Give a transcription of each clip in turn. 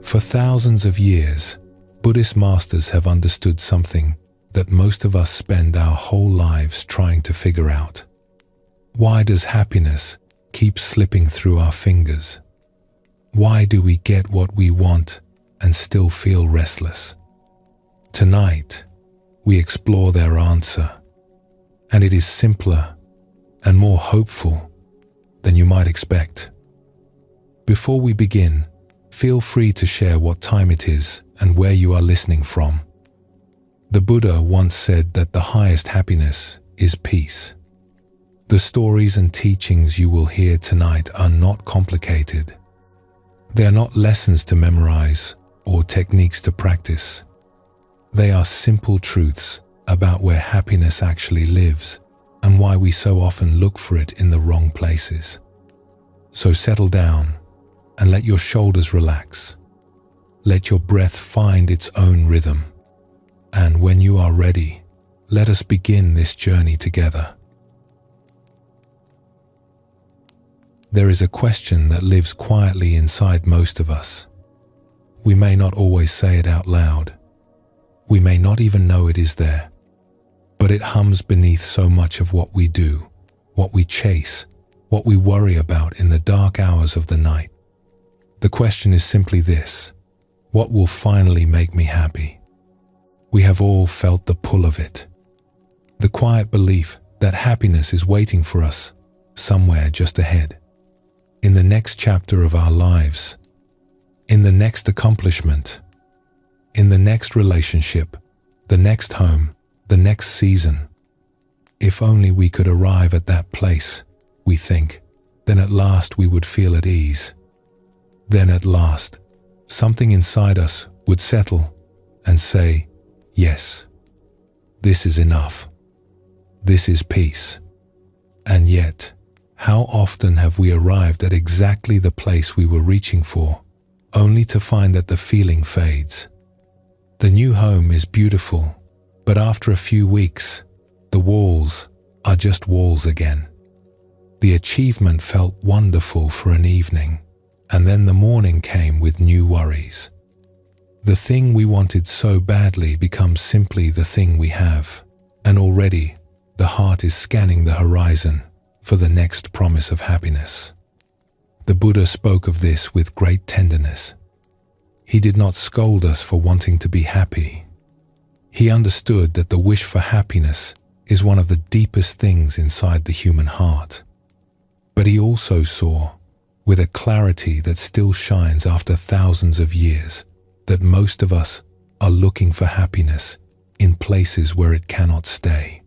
For thousands of years, Buddhist masters have understood something that most of us spend our whole lives trying to figure out. Why does happiness keep slipping through our fingers? Why do we get what we want and still feel restless? Tonight, we explore their answer, and it is simpler and more hopeful than you might expect. Before we begin, feel free to share what time it is and where you are listening from. The Buddha once said that the highest happiness is peace. The stories and teachings you will hear tonight are not complicated. They are not lessons to memorize or techniques to practice. They are simple truths about where happiness actually lives and why we so often look for it in the wrong places. So settle down and let your shoulders relax. Let your breath find its own rhythm. And when you are ready, let us begin this journey together. There is a question that lives quietly inside most of us. We may not always say it out loud. We may not even know it is there. But it hums beneath so much of what we do, what we chase, what we worry about in the dark hours of the night. The question is simply this: what will finally make me happy? We have all felt the pull of it. The quiet belief that happiness is waiting for us somewhere just ahead. In the next chapter of our lives, in the next accomplishment, in the next relationship, the next home, the next season. If only we could arrive at that place, we think, then at last we would feel at ease. Then at last, something inside us would settle and say, yes, this is enough. This is peace. And yet, how often have we arrived at exactly the place we were reaching for, only to find that the feeling fades? The new home is beautiful, but after a few weeks, the walls are just walls again. The achievement felt wonderful for an evening, and then the morning came with new worries. The thing we wanted so badly becomes simply the thing we have, and already the heart is scanning the horizon for the next promise of happiness. The Buddha spoke of this with great tenderness. He did not scold us for wanting to be happy. He understood that the wish for happiness is one of the deepest things inside the human heart. But he also saw, with a clarity that still shines after thousands of years, that most of us are looking for happiness in places where it cannot stay.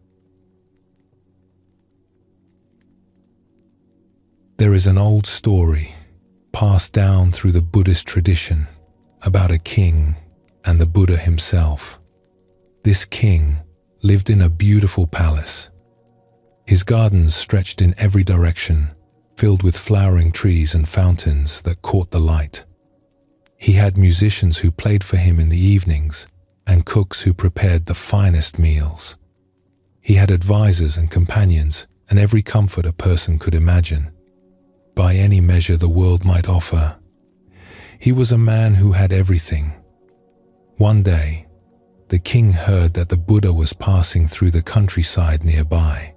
There is an old story passed down through the Buddhist tradition about a king and the Buddha himself. This king lived in a beautiful palace. His gardens stretched in every direction, filled with flowering trees and fountains that caught the light. He had musicians who played for him in the evenings and cooks who prepared the finest meals. He had advisors and companions and every comfort a person could imagine, by any measure the world might offer. He was a man who had everything. One day, the king heard that the Buddha was passing through the countryside nearby.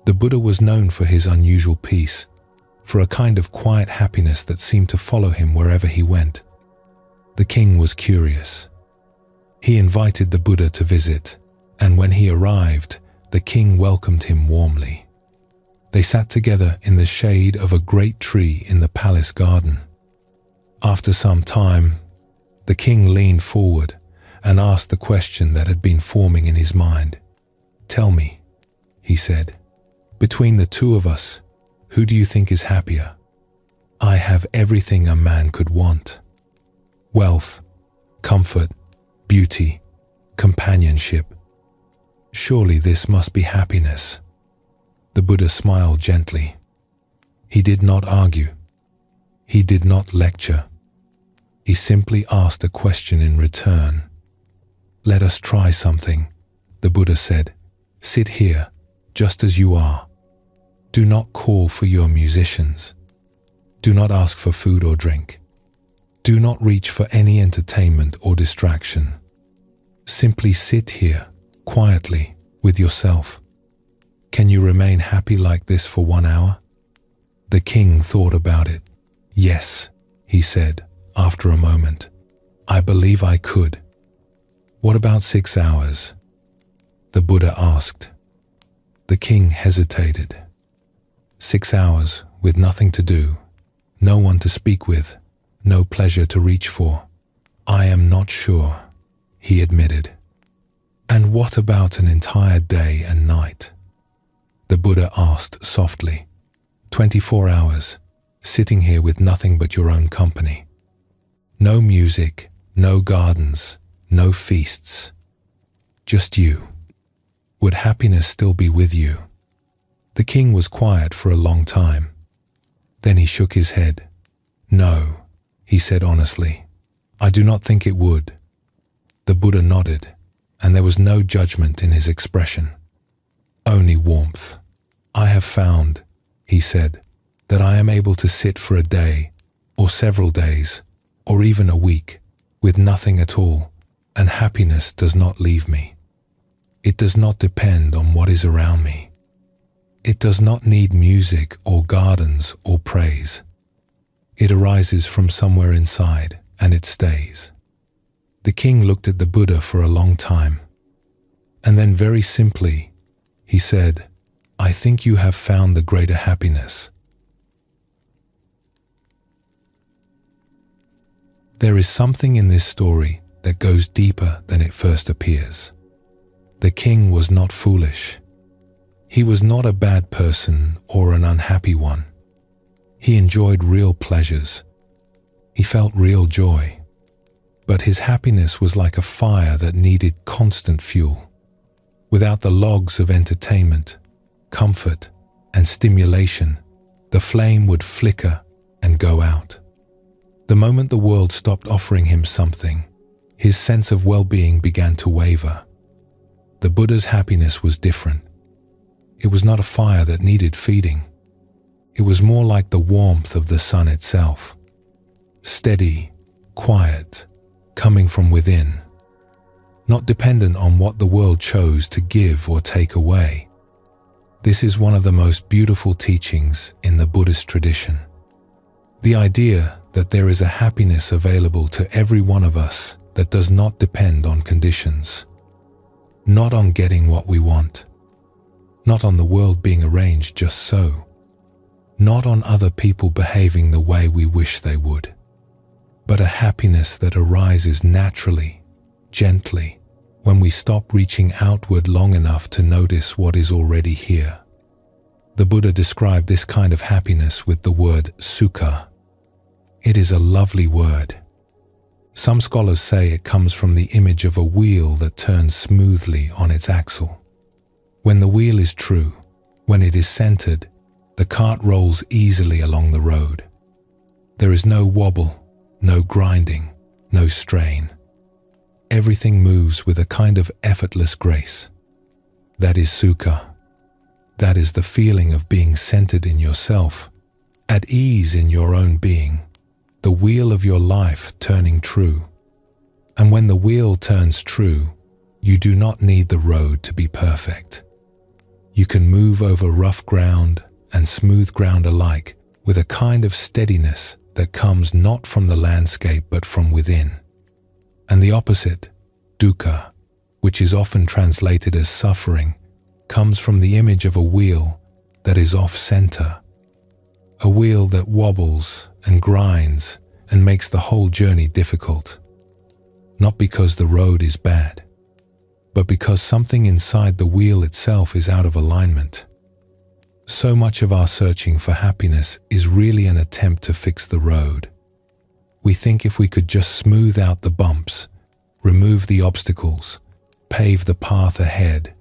The Buddha was known for his unusual peace, for a kind of quiet happiness that seemed to follow him wherever he went. The king was curious. He invited the Buddha to visit, and when he arrived, the king welcomed him warmly. They sat together in the shade of a great tree in the palace garden. After some time, the king leaned forward and asked the question that had been forming in his mind. "Tell me," he said, "between the two of us, who do you think is happier? I have everything a man could want. Wealth, comfort, beauty, companionship. Surely this must be happiness." The Buddha smiled gently. He did not argue. He did not lecture. He simply asked a question in return. "Let us try something," the Buddha said. "Sit here, just as you are. Do not call for your musicians. Do not ask for food or drink. Do not reach for any entertainment or distraction. Simply sit here, quietly, with yourself. Can you remain happy like this for 1 hour? The king thought about it. Yes, he said, after a moment. I believe I could. What about 6 hours? The Buddha asked. The king hesitated. 6 hours with nothing to do, no one to speak with, no pleasure to reach for. I am not sure, he admitted. And what about an entire day and night? The Buddha asked softly. 24 hours, sitting here with nothing but your own company. No music, no gardens, no feasts. Just you. Would happiness still be with you? The king was quiet for a long time. Then he shook his head. No, he said honestly. I do not think it would. The Buddha nodded, and there was no judgment in his expression. Only warmth. I have found, he said, that I am able to sit for a day, or several days, or even a week, with nothing at all, and happiness does not leave me. It does not depend on what is around me. It does not need music or gardens or praise. It arises from somewhere inside, and it stays. The king looked at the Buddha for a long time, and then very simply, he said, I think you have found the greater happiness. There is something in this story that goes deeper than it first appears. The king was not foolish. He was not a bad person or an unhappy one. He enjoyed real pleasures. He felt real joy. But his happiness was like a fire that needed constant fuel. Without the logs of entertainment, comfort, and stimulation, the flame would flicker and go out. The moment the world stopped offering him something, his sense of well-being began to waver. The Buddha's happiness was different. It was not a fire that needed feeding. It was more like the warmth of the sun itself. Steady, quiet, coming from within. Not dependent on what the world chose to give or take away. This is one of the most beautiful teachings in the Buddhist tradition. The idea that there is a happiness available to every one of us that does not depend on conditions. Not on getting what we want. Not on the world being arranged just so. Not on other people behaving the way we wish they would. But a happiness that arises naturally, gently, when we stop reaching outward long enough to notice what is already here. The Buddha described this kind of happiness with the word sukha. It is a lovely word. Some scholars say it comes from the image of a wheel that turns smoothly on its axle. When the wheel is true, when it is centered, the cart rolls easily along the road. There is no wobble, no grinding, no strain. Everything moves with a kind of effortless grace. That is sukha. That is the feeling of being centered in yourself, at ease in your own being, the wheel of your life turning true. And when the wheel turns true, you do not need the road to be perfect. You can move over rough ground and smooth ground alike with a kind of steadiness that comes not from the landscape but from within. And the opposite, dukkha, which is often translated as suffering, comes from the image of a wheel that is off-center, a wheel that wobbles and grinds and makes the whole journey difficult, not because the road is bad, but because something inside the wheel itself is out of alignment. So much of our searching for happiness is really an attempt to fix the road. We think if we could just smooth out the bumps, remove the obstacles, pave the path ahead,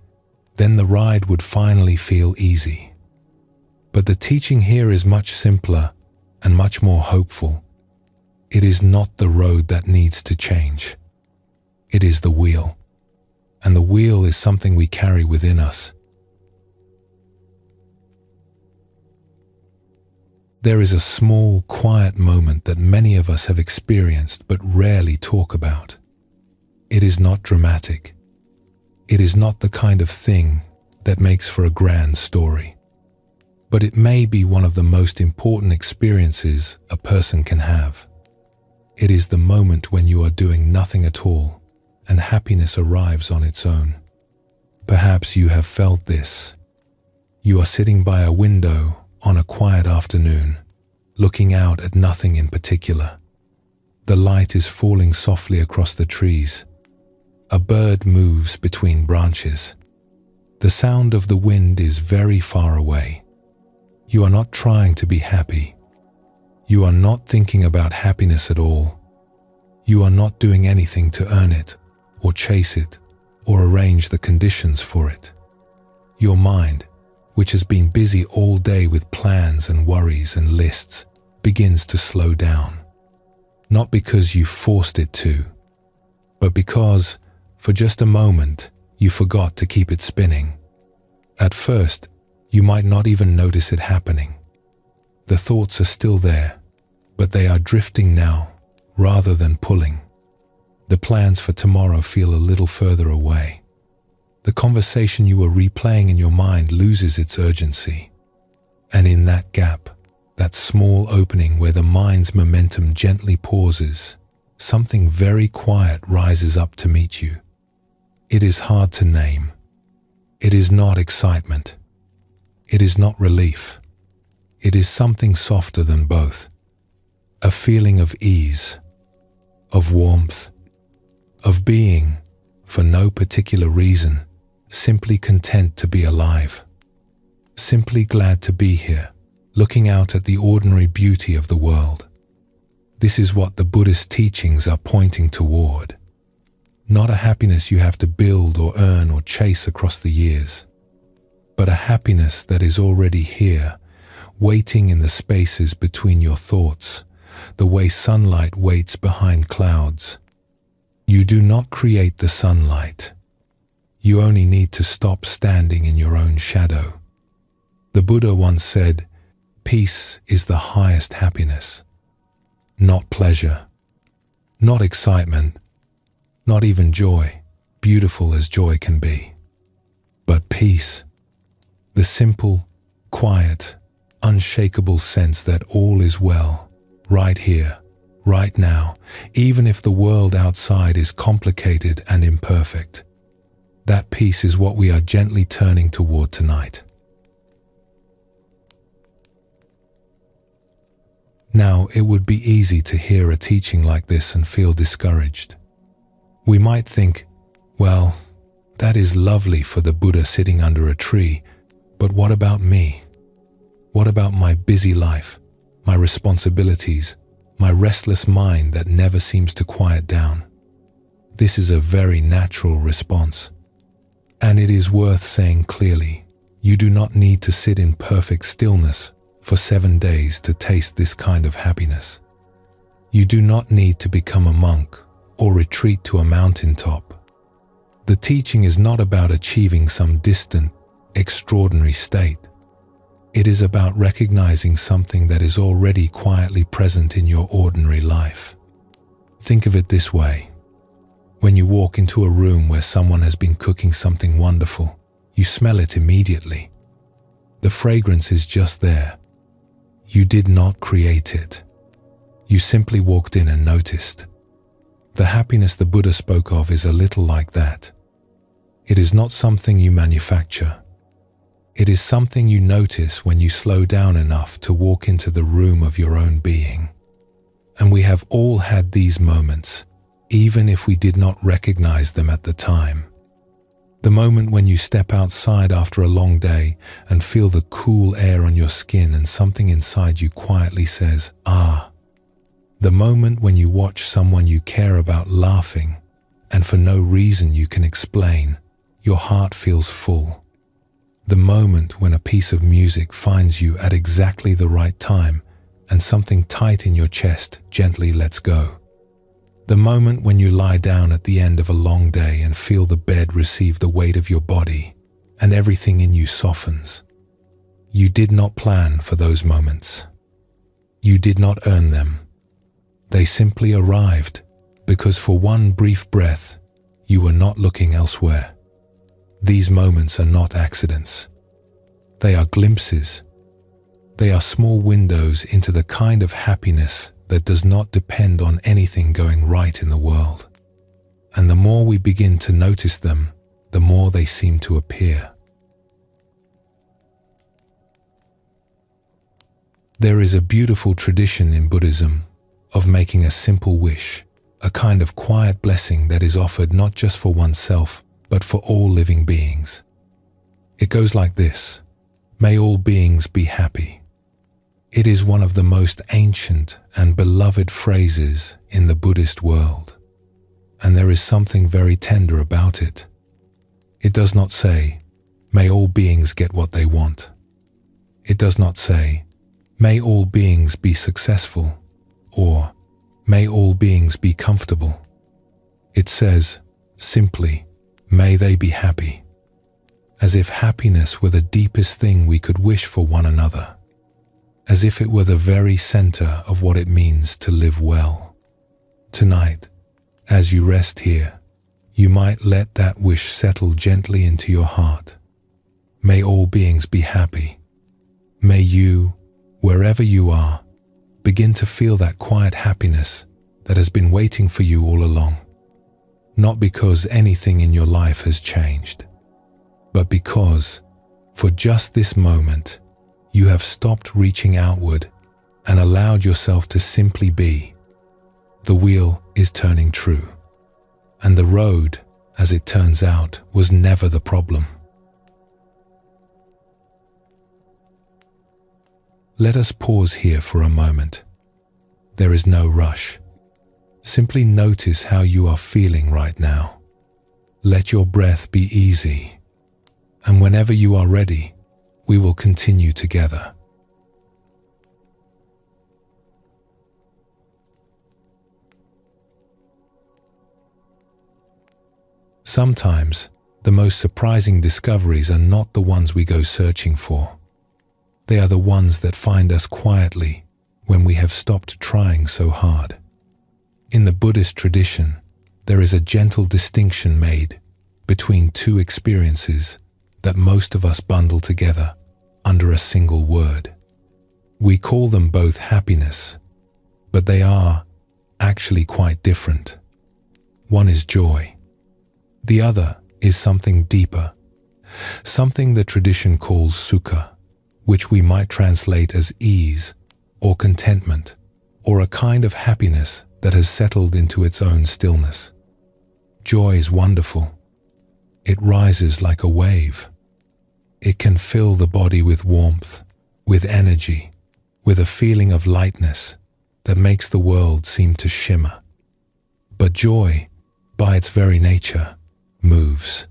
then the ride would finally feel easy. But the teaching here is much simpler and much more hopeful. It is not the road that needs to change. It is the wheel. And the wheel is something we carry within us. There is a small, quiet moment that many of us have experienced but rarely talk about. It is not dramatic. It is not the kind of thing that makes for a grand story. But it may be one of the most important experiences a person can have. It is the moment when you are doing nothing at all and happiness arrives on its own. Perhaps you have felt this. You are sitting by a window on a quiet afternoon, looking out at nothing in particular. The light is falling softly across the trees. A bird moves between branches. The sound of the wind is very far away. You are not trying to be happy. You are not thinking about happiness at all. You are not doing anything to earn it, or chase it, or arrange the conditions for it. Your mind, which has been busy all day with plans and worries and lists, begins to slow down. Not because you forced it to, but because, for just a moment, you forgot to keep it spinning. At first, you might not even notice it happening. The thoughts are still there, but they are drifting now, rather than pulling. The plans for tomorrow feel a little further away. The conversation you were replaying in your mind loses its urgency. And in that gap, that small opening where the mind's momentum gently pauses, something very quiet rises up to meet you. It is hard to name. It is not excitement. It is not relief. It is something softer than both. A feeling of ease, of warmth, of being, for no particular reason, simply content to be alive. Simply glad to be here, looking out at the ordinary beauty of the world. This is what the Buddhist teachings are pointing toward. Not a happiness you have to build or earn or chase across the years, but a happiness that is already here, waiting in the spaces between your thoughts, the way sunlight waits behind clouds. You do not create the sunlight. You only need to stop standing in your own shadow. The Buddha once said, "Peace is the highest happiness." Not pleasure, not excitement, not even joy, beautiful as joy can be, but peace. The simple, quiet, unshakable sense that all is well, right here, right now, even if the world outside is complicated and imperfect. That peace is what we are gently turning toward tonight. Now, it would be easy to hear a teaching like this and feel discouraged. We might think, well, that is lovely for the Buddha sitting under a tree, but what about me? What about my busy life, my responsibilities, my restless mind that never seems to quiet down? This is a very natural response. And it is worth saying clearly, you do not need to sit in perfect stillness for 7 days to taste this kind of happiness. You do not need to become a monk or retreat to a mountaintop. The teaching is not about achieving some distant, extraordinary state. It is about recognizing something that is already quietly present in your ordinary life. Think of it this way. When you walk into a room where someone has been cooking something wonderful, you smell it immediately. The fragrance is just there. You did not create it. You simply walked in and noticed. The happiness the Buddha spoke of is a little like that. It is not something you manufacture. It is something you notice when you slow down enough to walk into the room of your own being. And we have all had these moments, even if we did not recognize them at the time. The moment when you step outside after a long day and feel the cool air on your skin and something inside you quietly says, "Ah." The moment when you watch someone you care about laughing and for no reason you can explain, your heart feels full. The moment when a piece of music finds you at exactly the right time and something tight in your chest gently lets go. The moment when you lie down at the end of a long day and feel the bed receive the weight of your body and everything in you softens. You did not plan for those moments. You did not earn them. They simply arrived because for one brief breath, you were not looking elsewhere. These moments are not accidents. They are glimpses. They are small windows into the kind of happiness that does not depend on anything going right in the world. And the more we begin to notice them, the more they seem to appear. There is a beautiful tradition in Buddhism of making a simple wish, a kind of quiet blessing that is offered not just for oneself, but for all living beings. It goes like this: may all beings be happy. It is one of the most ancient and beloved phrases in the Buddhist world, and there is something very tender about it. It does not say, may all beings get what they want. It does not say, may all beings be successful, or may all beings be comfortable. It says, simply, may they be happy, as if happiness were the deepest thing we could wish for one another, as if it were the very center of what it means to live well. Tonight, as you rest here, you might let that wish settle gently into your heart. May all beings be happy. May you, wherever you are, begin to feel that quiet happiness that has been waiting for you all along. Not because anything in your life has changed, but because, for just this moment, you have stopped reaching outward and allowed yourself to simply be. The wheel is turning true, and the road, as it turns out, was never the problem. Let us pause here for a moment. There is no rush. Simply notice how you are feeling right now. Let your breath be easy, and whenever you are ready, we will continue together. Sometimes, the most surprising discoveries are not the ones we go searching for. They are the ones that find us quietly when we have stopped trying so hard. In the Buddhist tradition, there is a gentle distinction made between two experiences that most of us bundle together under a single word. We call them both happiness, but they are actually quite different. One is joy. The other is something deeper, something the tradition calls sukha, which we might translate as ease or contentment, or a kind of happiness that has settled into its own stillness. Joy is wonderful. It rises like a wave. It can fill the body with warmth, with energy, with a feeling of lightness that makes the world seem to shimmer. But joy, by its very nature, moves.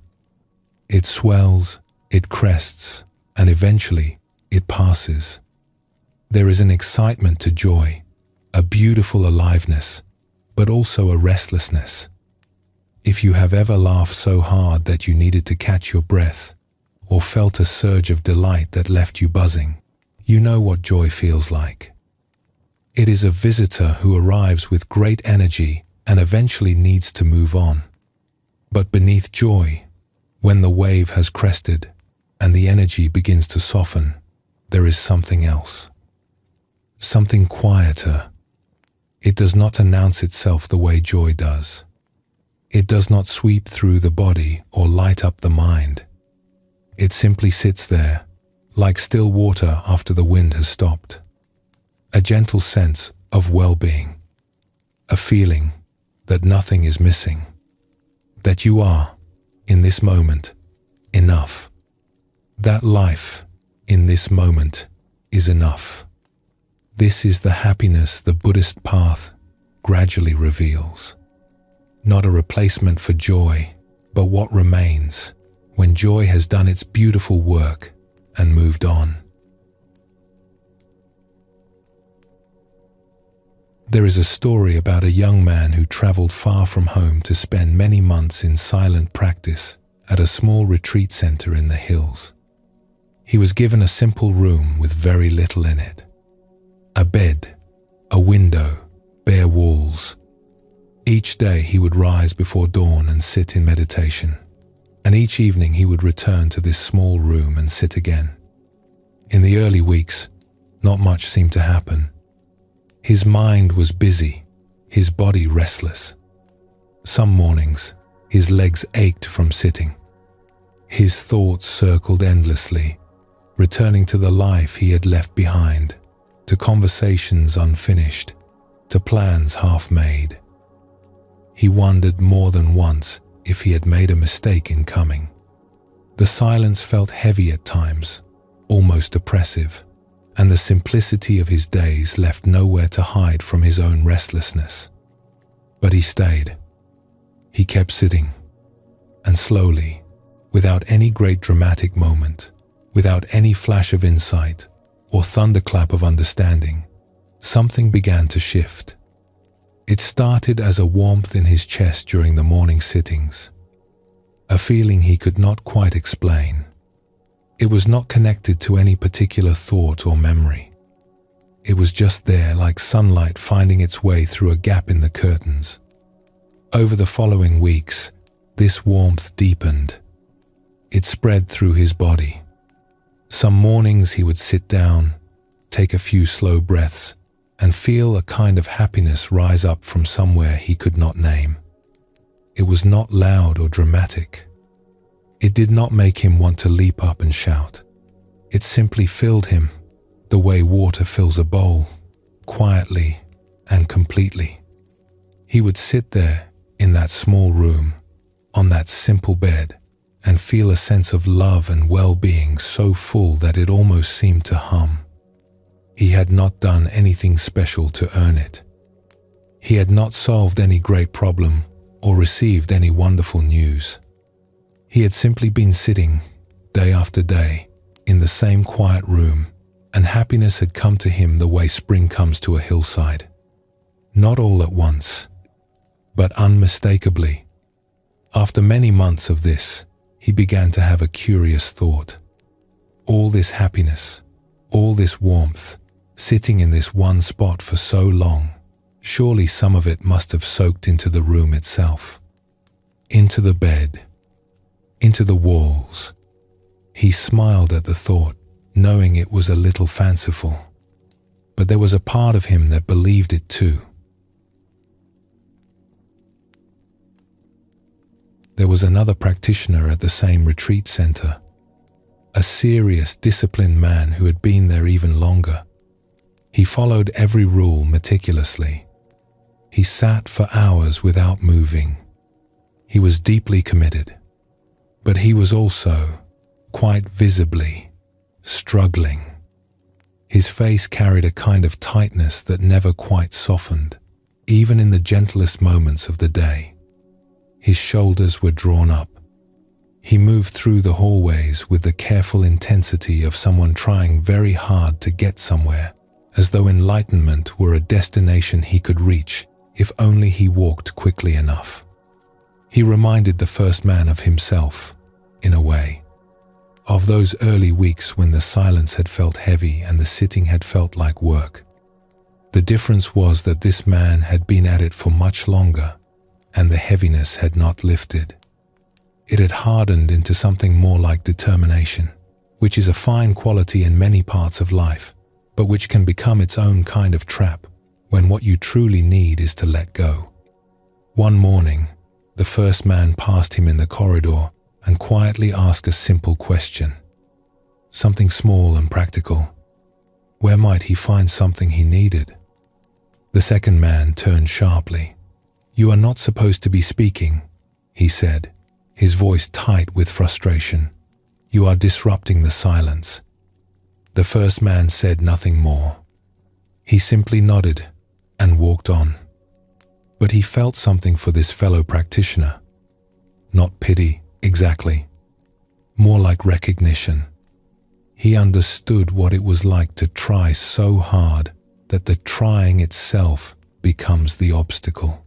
It swells, it crests, and eventually it passes. There is an excitement to joy, a beautiful aliveness, but also a restlessness. If you have ever laughed so hard that you needed to catch your breath, or felt a surge of delight that left you buzzing, you know what joy feels like. It is a visitor who arrives with great energy and eventually needs to move on. But beneath joy, when the wave has crested and the energy begins to soften, there is something else. Something quieter. It does not announce itself the way joy does. It does not sweep through the body or light up the mind. It simply sits there, like still water after the wind has stopped. A gentle sense of well-being. A feeling that nothing is missing. That you are, in this moment, enough. That life, in this moment, is enough. This is the happiness the Buddhist path gradually reveals. Not a replacement for joy, but what remains when joy has done its beautiful work and moved on. There is a story about a young man who traveled far from home to spend many months in silent practice at a small retreat center in the hills. He was given a simple room with very little in it. A bed a window, bare walls. Each day he would rise before dawn and sit in meditation, and each evening he would return to this small room and sit again. In the early weeks, not much seemed to happen. His mind was busy, his body restless. Some mornings, his legs ached from sitting. His thoughts circled endlessly, returning to the life he had left behind, to conversations unfinished, to plans half-made. He wondered more than once if he had made a mistake in coming. The silence felt heavy at times, almost oppressive, and the simplicity of his days left nowhere to hide from his own restlessness. But he stayed. He kept sitting, and slowly, without any great dramatic moment, without any flash of insight or thunderclap of understanding, something began to shift. It started as a warmth in his chest during the morning sittings, a feeling he could not quite explain. It was not connected to any particular thought or memory. It was just there, like sunlight finding its way through a gap in the curtains. Over the following weeks, this warmth deepened. It spread through his body. Some mornings he would sit down, take a few slow breaths, and feel a kind of happiness rise up from somewhere he could not name. It was not loud or dramatic. It did not make him want to leap up and shout. It simply filled him, the way water fills a bowl, quietly and completely. He would sit there in that small room, on that simple bed, and feel a sense of love and well-being so full that it almost seemed to hum. He had not done anything special to earn it. He had not solved any great problem or received any wonderful news. He had simply been sitting, day after day, in the same quiet room, and happiness had come to him the way spring comes to a hillside. Not all at once, but unmistakably. After many months of this, he began to have a curious thought. All this happiness, all this warmth, sitting in this one spot for so long, surely some of it must have soaked into the room itself, into the bed, into the walls. He smiled at the thought, knowing it was a little fanciful, but there was a part of him that believed it too. There was another practitioner at the same retreat center, a serious, disciplined man who had been there even longer. He followed every rule meticulously. He sat for hours without moving. He was deeply committed, but he was also, quite visibly, struggling. His face carried a kind of tightness that never quite softened, even in the gentlest moments of the day. His shoulders were drawn up. He moved through the hallways with the careful intensity of someone trying very hard to get somewhere, as though enlightenment were a destination he could reach if only he walked quickly enough. He reminded the first man of himself, in a way, of those early weeks when the silence had felt heavy and the sitting had felt like work. The difference was that this man had been at it for much longer, and the heaviness had not lifted. It had hardened into something more like determination, which is a fine quality in many parts of life, but which can become its own kind of trap when what you truly need is to let go. One morning, the first man passed him in the corridor and quietly asked a simple question, something small and practical. Where might he find something he needed? The second man turned sharply. "You are not supposed to be speaking," he said, his voice tight with frustration. "You are disrupting the silence." The first man said nothing more. He simply nodded and walked on. But he felt something for this fellow practitioner. Not pity, exactly. More like recognition. He understood what it was like to try so hard that the trying itself becomes the obstacle.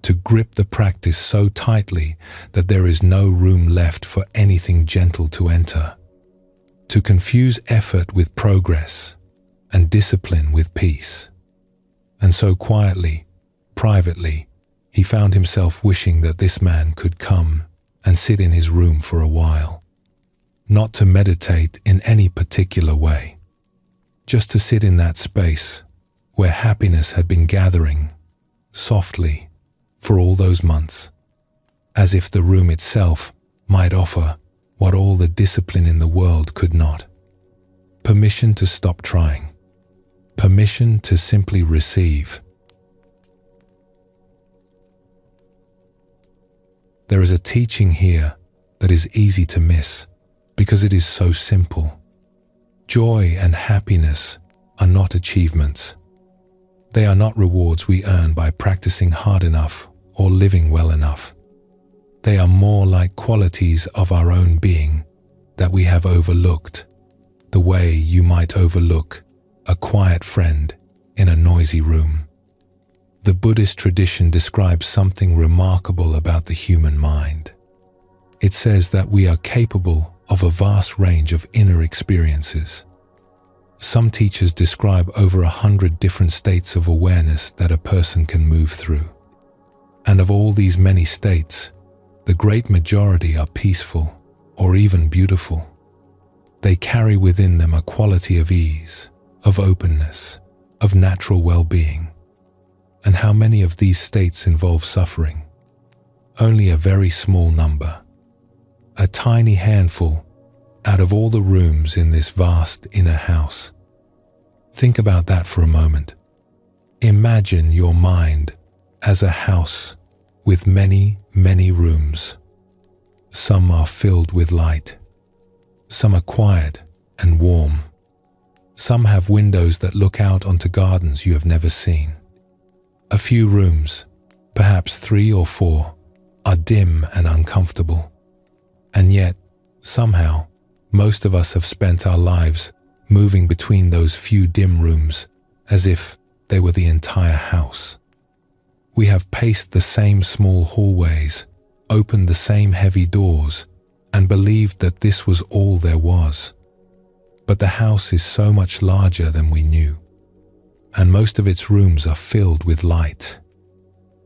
To grip the practice so tightly that there is no room left for anything gentle to enter. To confuse effort with progress and discipline with peace. And so quietly, privately, he found himself wishing that this man could come and sit in his room for a while. Not to meditate in any particular way, just to sit in that space where happiness had been gathering softly for all those months, as if the room itself might offer what all the discipline in the world could not. Permission to stop trying. Permission to simply receive. There is a teaching here that is easy to miss because it is so simple. Joy and happiness are not achievements. They are not rewards we earn by practicing hard enough or living well enough. They are more like qualities of our own being that we have overlooked, the way you might overlook a quiet friend in a noisy room. The Buddhist tradition describes something remarkable about the human mind. It says that we are capable of a vast range of inner experiences. Some teachers describe over 100 different states of awareness that a person can move through. And of all these many states, the great majority are peaceful or even beautiful. They carry within them a quality of ease, of openness, of natural well-being. And how many of these states involve suffering? Only a very small number. A tiny handful out of all the rooms in this vast inner house. Think about that for a moment. Imagine your mind as a house with many, many rooms. Some are filled with light. Some are quiet and warm. Some have windows that look out onto gardens you have never seen. A few rooms, perhaps 3 or 4, are dim and uncomfortable. And yet, somehow, most of us have spent our lives moving between those few dim rooms as if they were the entire house. We have paced the same small hallways, opened the same heavy doors, and believed that this was all there was. But the house is so much larger than we knew, and most of its rooms are filled with light.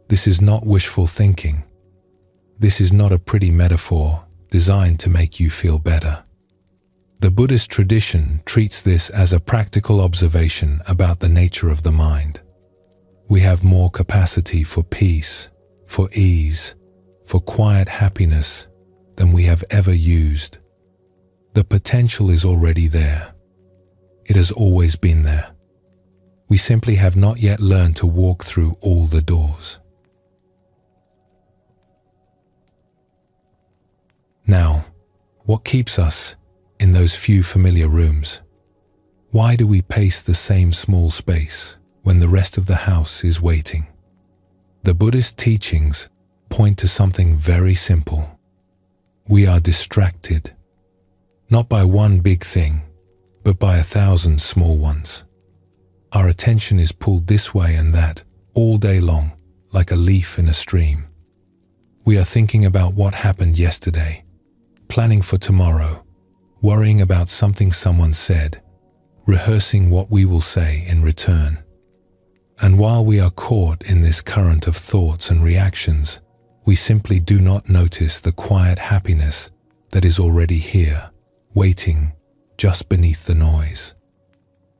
This is not wishful thinking. This is not a pretty metaphor designed to make you feel better. The Buddhist tradition treats this as a practical observation about the nature of the mind. We have more capacity for peace, for ease, for quiet happiness than we have ever used. The potential is already there. It has always been there. We simply have not yet learned to walk through all the doors. Now, what keeps us in those few familiar rooms? Why do we pace the same small space when the rest of the house is waiting? The Buddhist teachings point to something very simple. We are distracted, not by one big thing, but by 1,000 small ones. Our attention is pulled this way and that all day long, like a leaf in a stream. We are thinking about what happened yesterday, planning for tomorrow, worrying about something someone said, rehearsing what we will say in return. And while we are caught in this current of thoughts and reactions, we simply do not notice the quiet happiness that is already here, waiting just beneath the noise.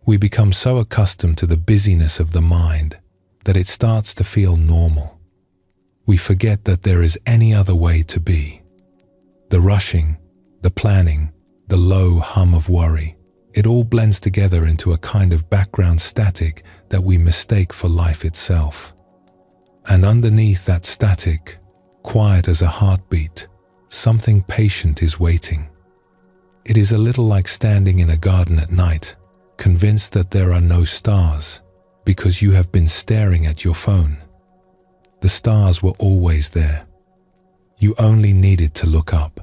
We become so accustomed to the busyness of the mind that it starts to feel normal. We forget that there is any other way to be. The rushing, the planning, the low hum of worry, it all blends together into a kind of background static that we mistake for life itself. And underneath that static, quiet as a heartbeat, something patient is waiting. It is a little like standing in a garden at night, convinced that there are no stars because you have been staring at your phone. The stars were always there. You only needed to look up.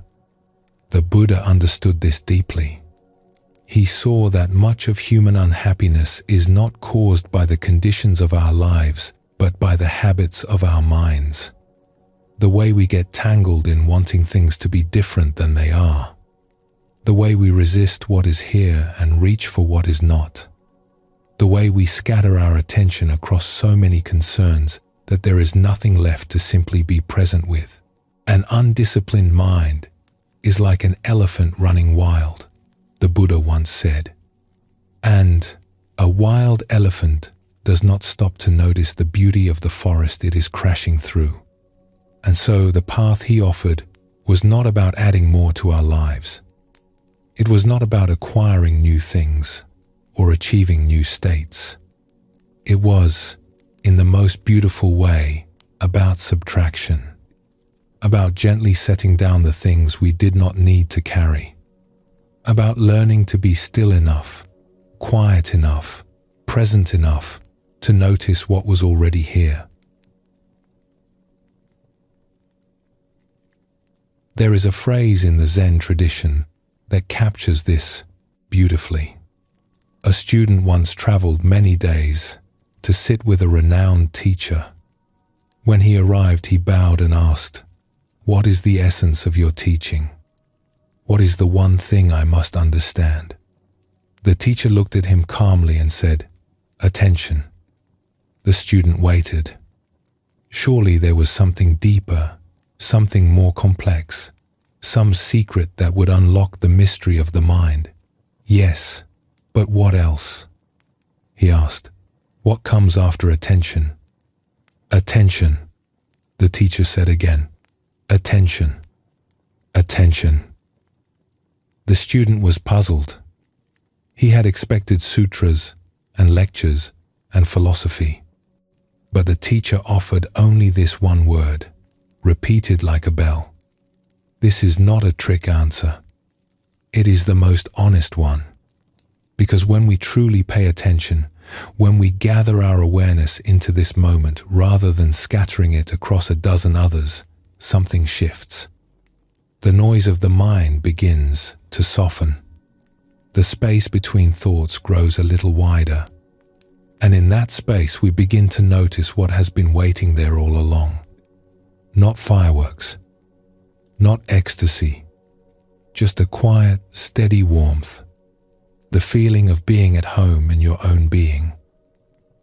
The Buddha understood this deeply. He saw that much of human unhappiness is not caused by the conditions of our lives, but by the habits of our minds. The way we get tangled in wanting things to be different than they are. The way we resist what is here and reach for what is not. the way we scatter our attention across so many concerns that there is nothing left to simply be present with. An undisciplined mind is like an elephant running wild, the Buddha once said. And a wild elephant does not stop to notice the beauty of the forest it is crashing through. And so the path he offered was not about adding more to our lives. It was not about acquiring new things or achieving new states. It was, in the most beautiful way, about subtraction, about gently setting down the things we did not need to carry, about learning to be still enough, quiet enough, present enough to notice what was already here. There is a phrase in the Zen tradition that captures this beautifully. A student once traveled many days to sit with a renowned teacher. When he arrived, he bowed and asked, "What is the essence of your teaching? What is the one thing I must understand?" The teacher looked at him calmly and said, "Attention." The student waited. Surely there was something deeper, something more complex, some secret that would unlock the mystery of the mind. "Yes, but what else?" he asked. "What comes after attention?" "Attention," the teacher said again. "Attention, attention." The student was puzzled. He had expected sutras and lectures and philosophy. But the teacher offered only this one word, repeated like a bell. This is not a trick answer. It is the most honest one. Because when we truly pay attention, when we gather our awareness into this moment rather than scattering it across a dozen others, something shifts. The noise of the mind begins to soften. The space between thoughts grows a little wider. And in that space, we begin to notice what has been waiting there all along. Not fireworks, not ecstasy, just a quiet, steady warmth. The feeling of being at home in your own being.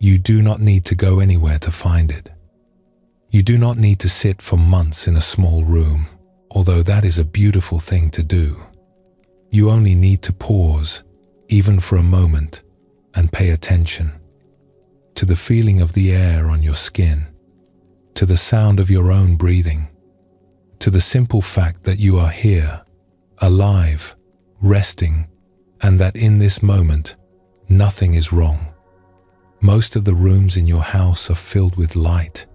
You do not need to go anywhere to find it. You do not need to sit for months in a small room, although that is a beautiful thing to do. You only need to pause, even for a moment, and pay attention to the feeling of the air on your skin, to the sound of your own breathing, to the simple fact that you are here, alive, resting, and that in this moment, nothing is wrong. Most of the rooms in your house are filled with light.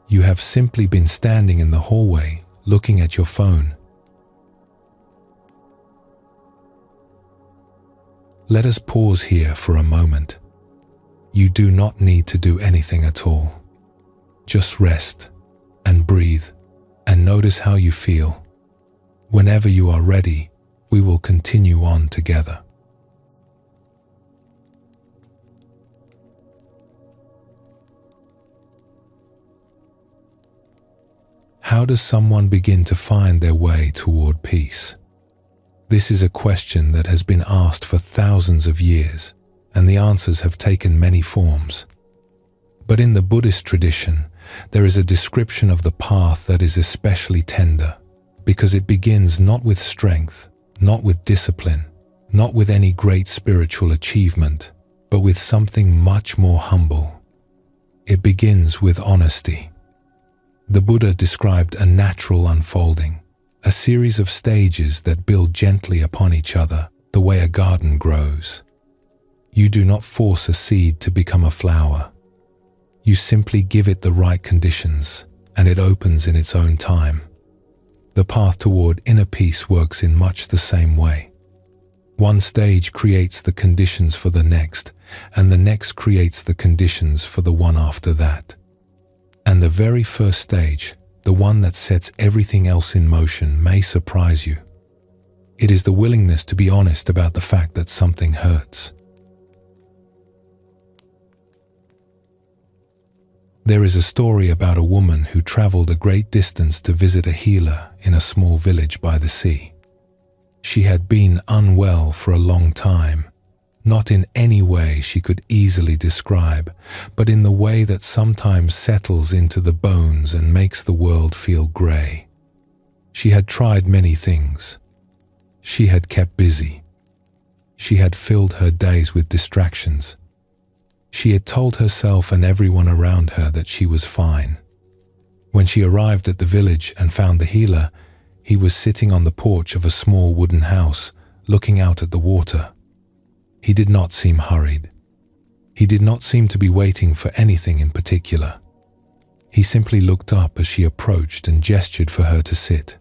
You have simply been standing in the hallway, looking at your phone. Let us pause here for a moment. You do not need to do anything at all. Just rest and breathe and notice how you feel. Whenever you are ready, we will continue on together. How does someone begin to find their way toward peace? This is a question that has been asked for thousands of years, and the answers have taken many forms. But in the Buddhist tradition, there is a description of the path that is especially tender, because it begins not with strength, not with discipline, not with any great spiritual achievement, but with something much more humble. It begins with honesty. The Buddha described a natural unfolding, a series of stages that build gently upon each other, the way a garden grows. You do not force a seed to become a flower. You simply give it the right conditions, and it opens in its own time. The path toward inner peace works in much the same way. One stage creates the conditions for the next, and the next creates the conditions for the one after that. And the very first stage, the one that sets everything else in motion, may surprise you. It is the willingness to be honest about the fact that something hurts. There is a story about a woman who traveled a great distance to visit a healer in a small village by the sea. She had been unwell for a long time, not in any way she could easily describe, but in the way that sometimes settles into the bones and makes the world feel grey. She had tried many things. She had kept busy. She had filled her days with distractions. She had told herself and everyone around her that she was fine. When she arrived at the village and found the healer, he was sitting on the porch of a small wooden house, looking out at the water. He did not seem hurried. He did not seem to be waiting for anything in particular. He simply looked up as she approached and gestured for her to sit.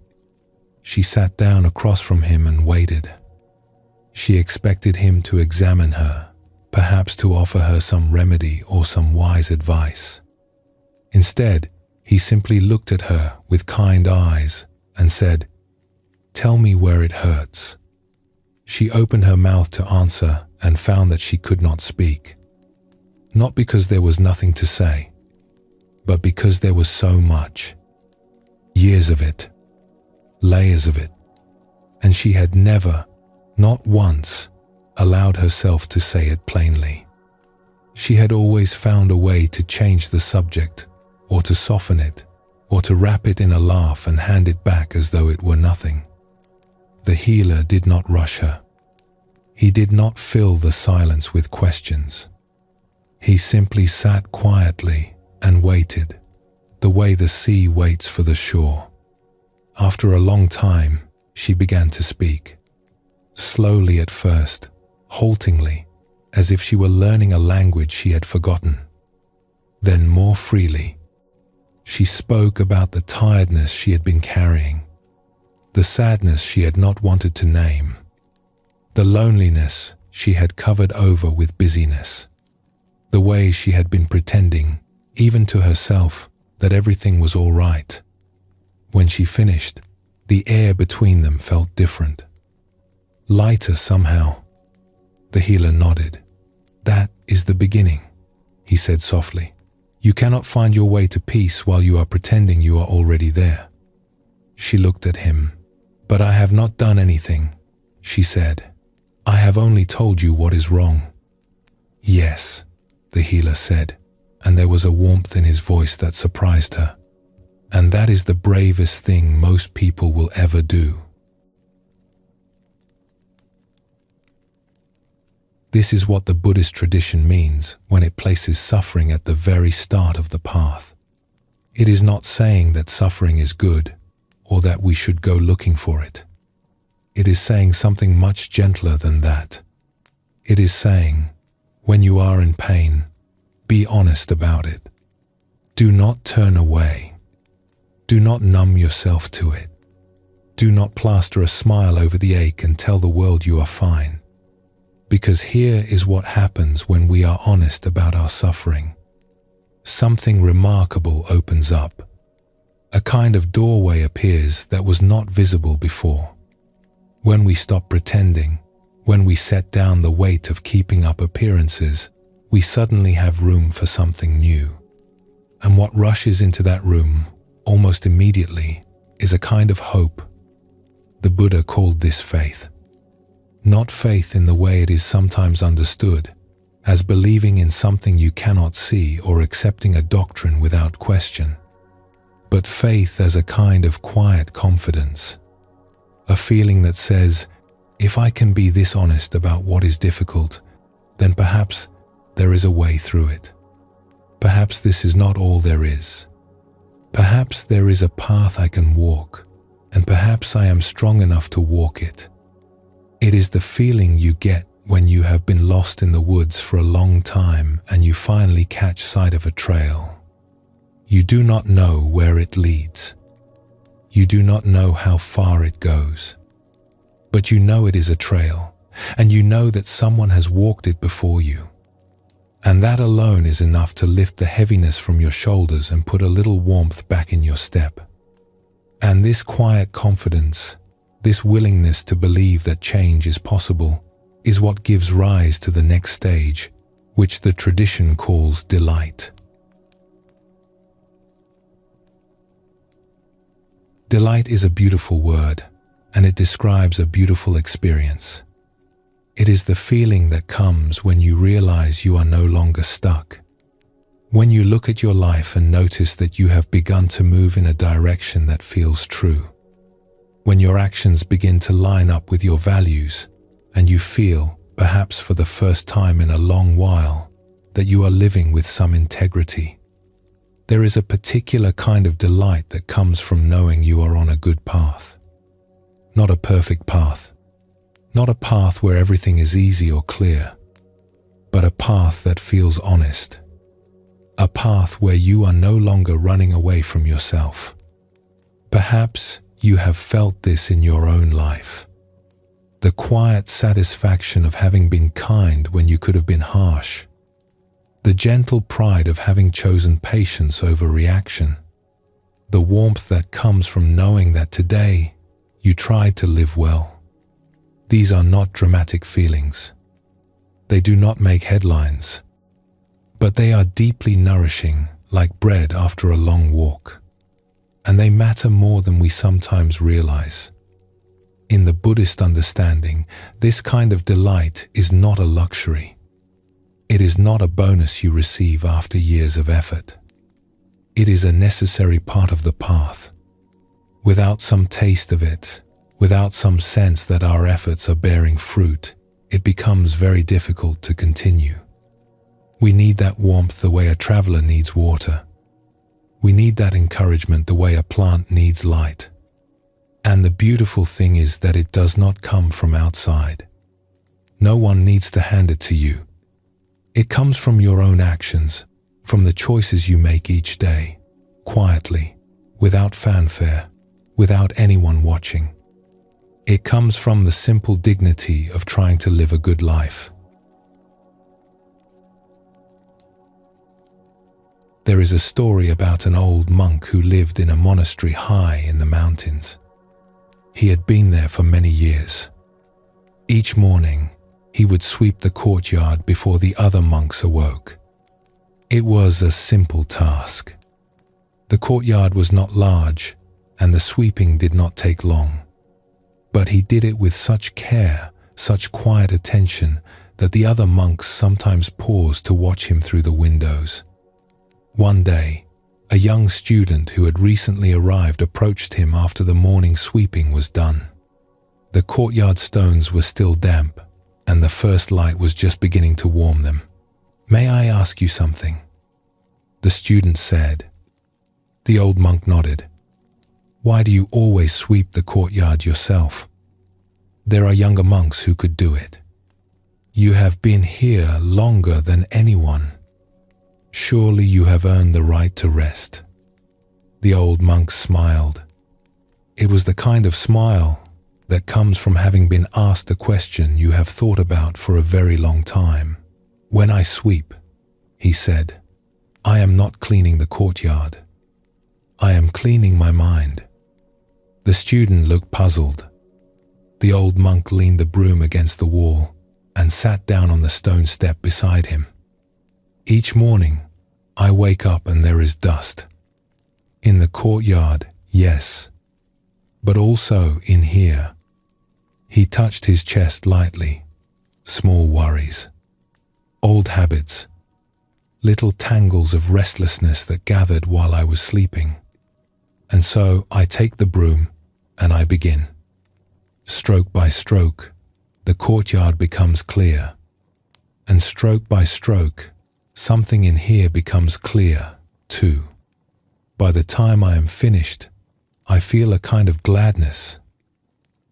She sat down across from him and waited. She expected him to examine her, perhaps to offer her some remedy or some wise advice. Instead, he simply looked at her with kind eyes and said, "Tell me where it hurts." She opened her mouth to answer and found that she could not speak. Not because there was nothing to say, but because there was so much. Years of it, layers of it, and she had never, not once, allowed herself to say it plainly. She had always found a way to change the subject, or to soften it, or to wrap it in a laugh and hand it back as though it were nothing. The healer did not rush her. He did not fill the silence with questions. He simply sat quietly and waited, the way the sea waits for the shore. After a long time, she began to speak. Slowly at first, haltingly, as if she were learning a language she had forgotten. Then more freely. She spoke about the tiredness she had been carrying, the sadness she had not wanted to name, the loneliness she had covered over with busyness, the way she had been pretending, even to herself, that everything was all right. When she finished, the air between them felt different, lighter somehow. The healer nodded. "That is the beginning," he said softly. "You cannot find your way to peace while you are pretending you are already there." She looked at him. "But I have not done anything," she said. "I have only told you what is wrong." "Yes," the healer said, and there was a warmth in his voice that surprised her. "And that is the bravest thing most people will ever do." This is what the Buddhist tradition means when it places suffering at the very start of the path. It is not saying that suffering is good or that we should go looking for it. It is saying something much gentler than that. It is saying, when you are in pain, be honest about it. Do not turn away. Do not numb yourself to it. Do not plaster a smile over the ache and tell the world you are fine. Because here is what happens when we are honest about our suffering. Something remarkable opens up. A kind of doorway appears that was not visible before. When we stop pretending, when we set down the weight of keeping up appearances, we suddenly have room for something new. And what rushes into that room, almost immediately, is a kind of hope. The Buddha called this faith. Not faith in the way it is sometimes understood, as believing in something you cannot see or accepting a doctrine without question, but faith as a kind of quiet confidence, a feeling that says, if I can be this honest about what is difficult, then perhaps there is a way through it. Perhaps this is not all there is. Perhaps there is a path I can walk, and perhaps I am strong enough to walk it. It is the feeling you get when you have been lost in the woods for a long time and you finally catch sight of a trail. You do not know where it leads. You do not know how far it goes. But you know it is a trail, and you know that someone has walked it before you. And that alone is enough to lift the heaviness from your shoulders and put a little warmth back in your step. And this quiet confidence, this willingness to believe that change is possible, is what gives rise to the next stage, which the tradition calls delight. Delight is a beautiful word, and it describes a beautiful experience. It is the feeling that comes when you realize you are no longer stuck. When you look at your life and notice that you have begun to move in a direction that feels true. When your actions begin to line up with your values and you feel, perhaps for the first time in a long while, that you are living with some integrity. There is a particular kind of delight that comes from knowing you are on a good path. Not a perfect path. Not a path where everything is easy or clear, but a path that feels honest. A path where you are no longer running away from yourself. Perhaps you have felt this in your own life. The quiet satisfaction of having been kind when you could have been harsh. The gentle pride of having chosen patience over reaction. The warmth that comes from knowing that today you tried to live well. These are not dramatic feelings. They do not make headlines, but they are deeply nourishing, like bread after a long walk. And they matter more than we sometimes realize. In the Buddhist understanding, this kind of delight is not a luxury. It is not a bonus you receive after years of effort. It is a necessary part of the path. Without some taste of it, without some sense that our efforts are bearing fruit, it becomes very difficult to continue. We need that warmth the way a traveler needs water. We need that encouragement the way a plant needs light. And the beautiful thing is that it does not come from outside. No one needs to hand it to you. It comes from your own actions, from the choices you make each day, quietly, without fanfare, without anyone watching. It comes from the simple dignity of trying to live a good life. There is a story about an old monk who lived in a monastery high in the mountains. He had been there for many years. Each morning, he would sweep the courtyard before the other monks awoke. It was a simple task. The courtyard was not large, and the sweeping did not take long. But he did it with such care, such quiet attention, that the other monks sometimes paused to watch him through the windows. One day, a young student who had recently arrived approached him after the morning sweeping was done. The courtyard stones were still damp, and the first light was just beginning to warm them. "May I ask you something?" the student said. The old monk nodded. "Why do you always sweep the courtyard yourself? There are younger monks who could do it. You have been here longer than anyone. Surely you have earned the right to rest." The old monk smiled. It was the kind of smile that comes from having been asked a question you have thought about for a very long time. "When I sweep," he said, "I am not cleaning the courtyard. I am cleaning my mind." The student looked puzzled. The old monk leaned the broom against the wall and sat down on the stone step beside him. "Each morning, I wake up and there is dust. In the courtyard, yes, but also in here." He touched his chest lightly. Small worries, old habits, little tangles of restlessness that gathered while I was sleeping. And so I take the broom and I begin. Stroke by stroke, the courtyard becomes clear. And stroke by stroke, something in here becomes clear, too. By the time I am finished, I feel a kind of gladness.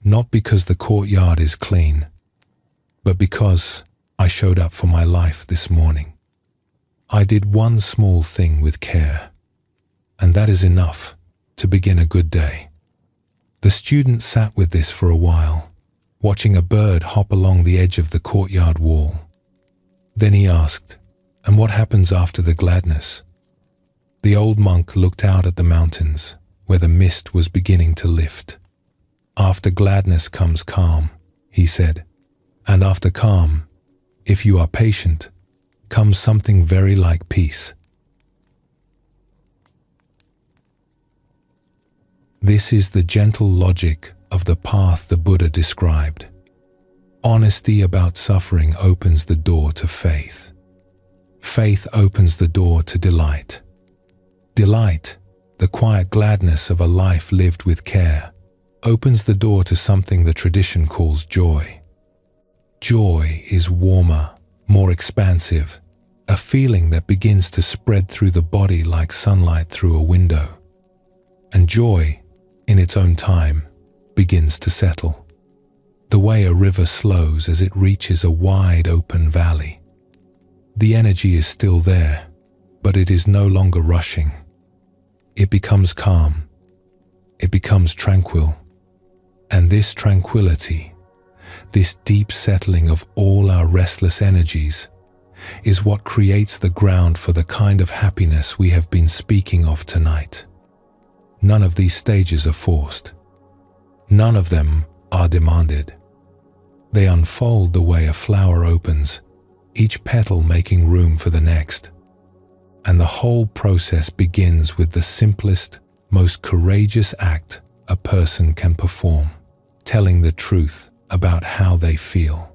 Not because the courtyard is clean, but because I showed up for my life this morning. I did one small thing with care, and that is enough to begin a good day. The student sat with this for a while, watching a bird hop along the edge of the courtyard wall. Then he asked, "And what happens after the gladness?" The old monk looked out at the mountains, where the mist was beginning to lift. "After gladness comes calm," he said. "And after calm, if you are patient, comes something very like peace." This is the gentle logic of the path the Buddha described. Honesty about suffering opens the door to faith. Faith opens the door to delight. Delight, the quiet gladness of a life lived with care, opens the door to something the tradition calls joy. Joy is warmer, more expansive, a feeling that begins to spread through the body like sunlight through a window. And joy, in its own time, begins to settle. The way a river slows as it reaches a wide open valley. The energy is still there, but it is no longer rushing. It becomes calm. It becomes tranquil. And this tranquility, this deep settling of all our restless energies, is what creates the ground for the kind of happiness we have been speaking of tonight. None of these stages are forced. None of them are demanded. They unfold the way a flower opens, each petal making room for the next. And the whole process begins with the simplest, most courageous act a person can perform, telling the truth about how they feel.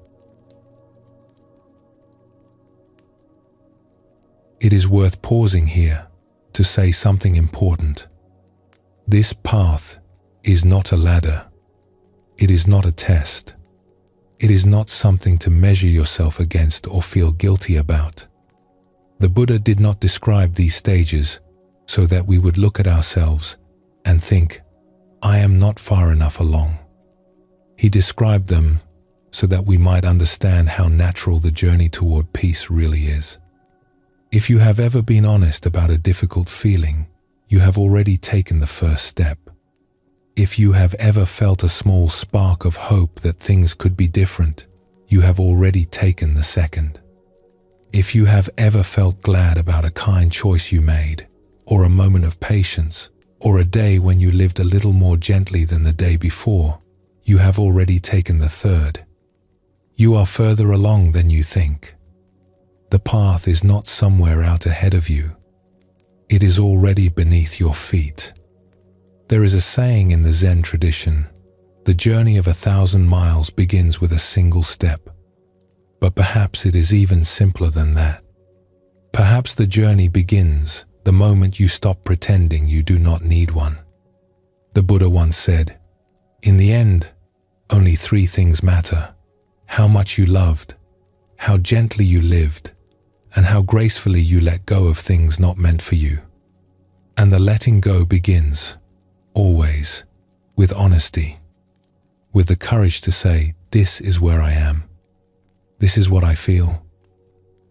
It is worth pausing here to say something important. This path is not a ladder. It is not a test. It is not something to measure yourself against or feel guilty about. The Buddha did not describe these stages so that we would look at ourselves and think, I am not far enough along. He described them so that we might understand how natural the journey toward peace really is. If you have ever been honest about a difficult feeling, you have already taken the first step. If you have ever felt a small spark of hope that things could be different, you have already taken the second. If you have ever felt glad about a kind choice you made, or a moment of patience, or a day when you lived a little more gently than the day before, you have already taken the third. You are further along than you think. The path is not somewhere out ahead of you. It is already beneath your feet. There is a saying in the Zen tradition, the journey of 1,000 miles begins with a single step. But perhaps it is even simpler than that. Perhaps the journey begins the moment you stop pretending you do not need one. The Buddha once said, in the end, only 3 things matter: how much you loved, how gently you lived, and how gracefully you let go of things not meant for you. And the letting go begins, always, with honesty, with the courage to say, this is where I am. This is what I feel.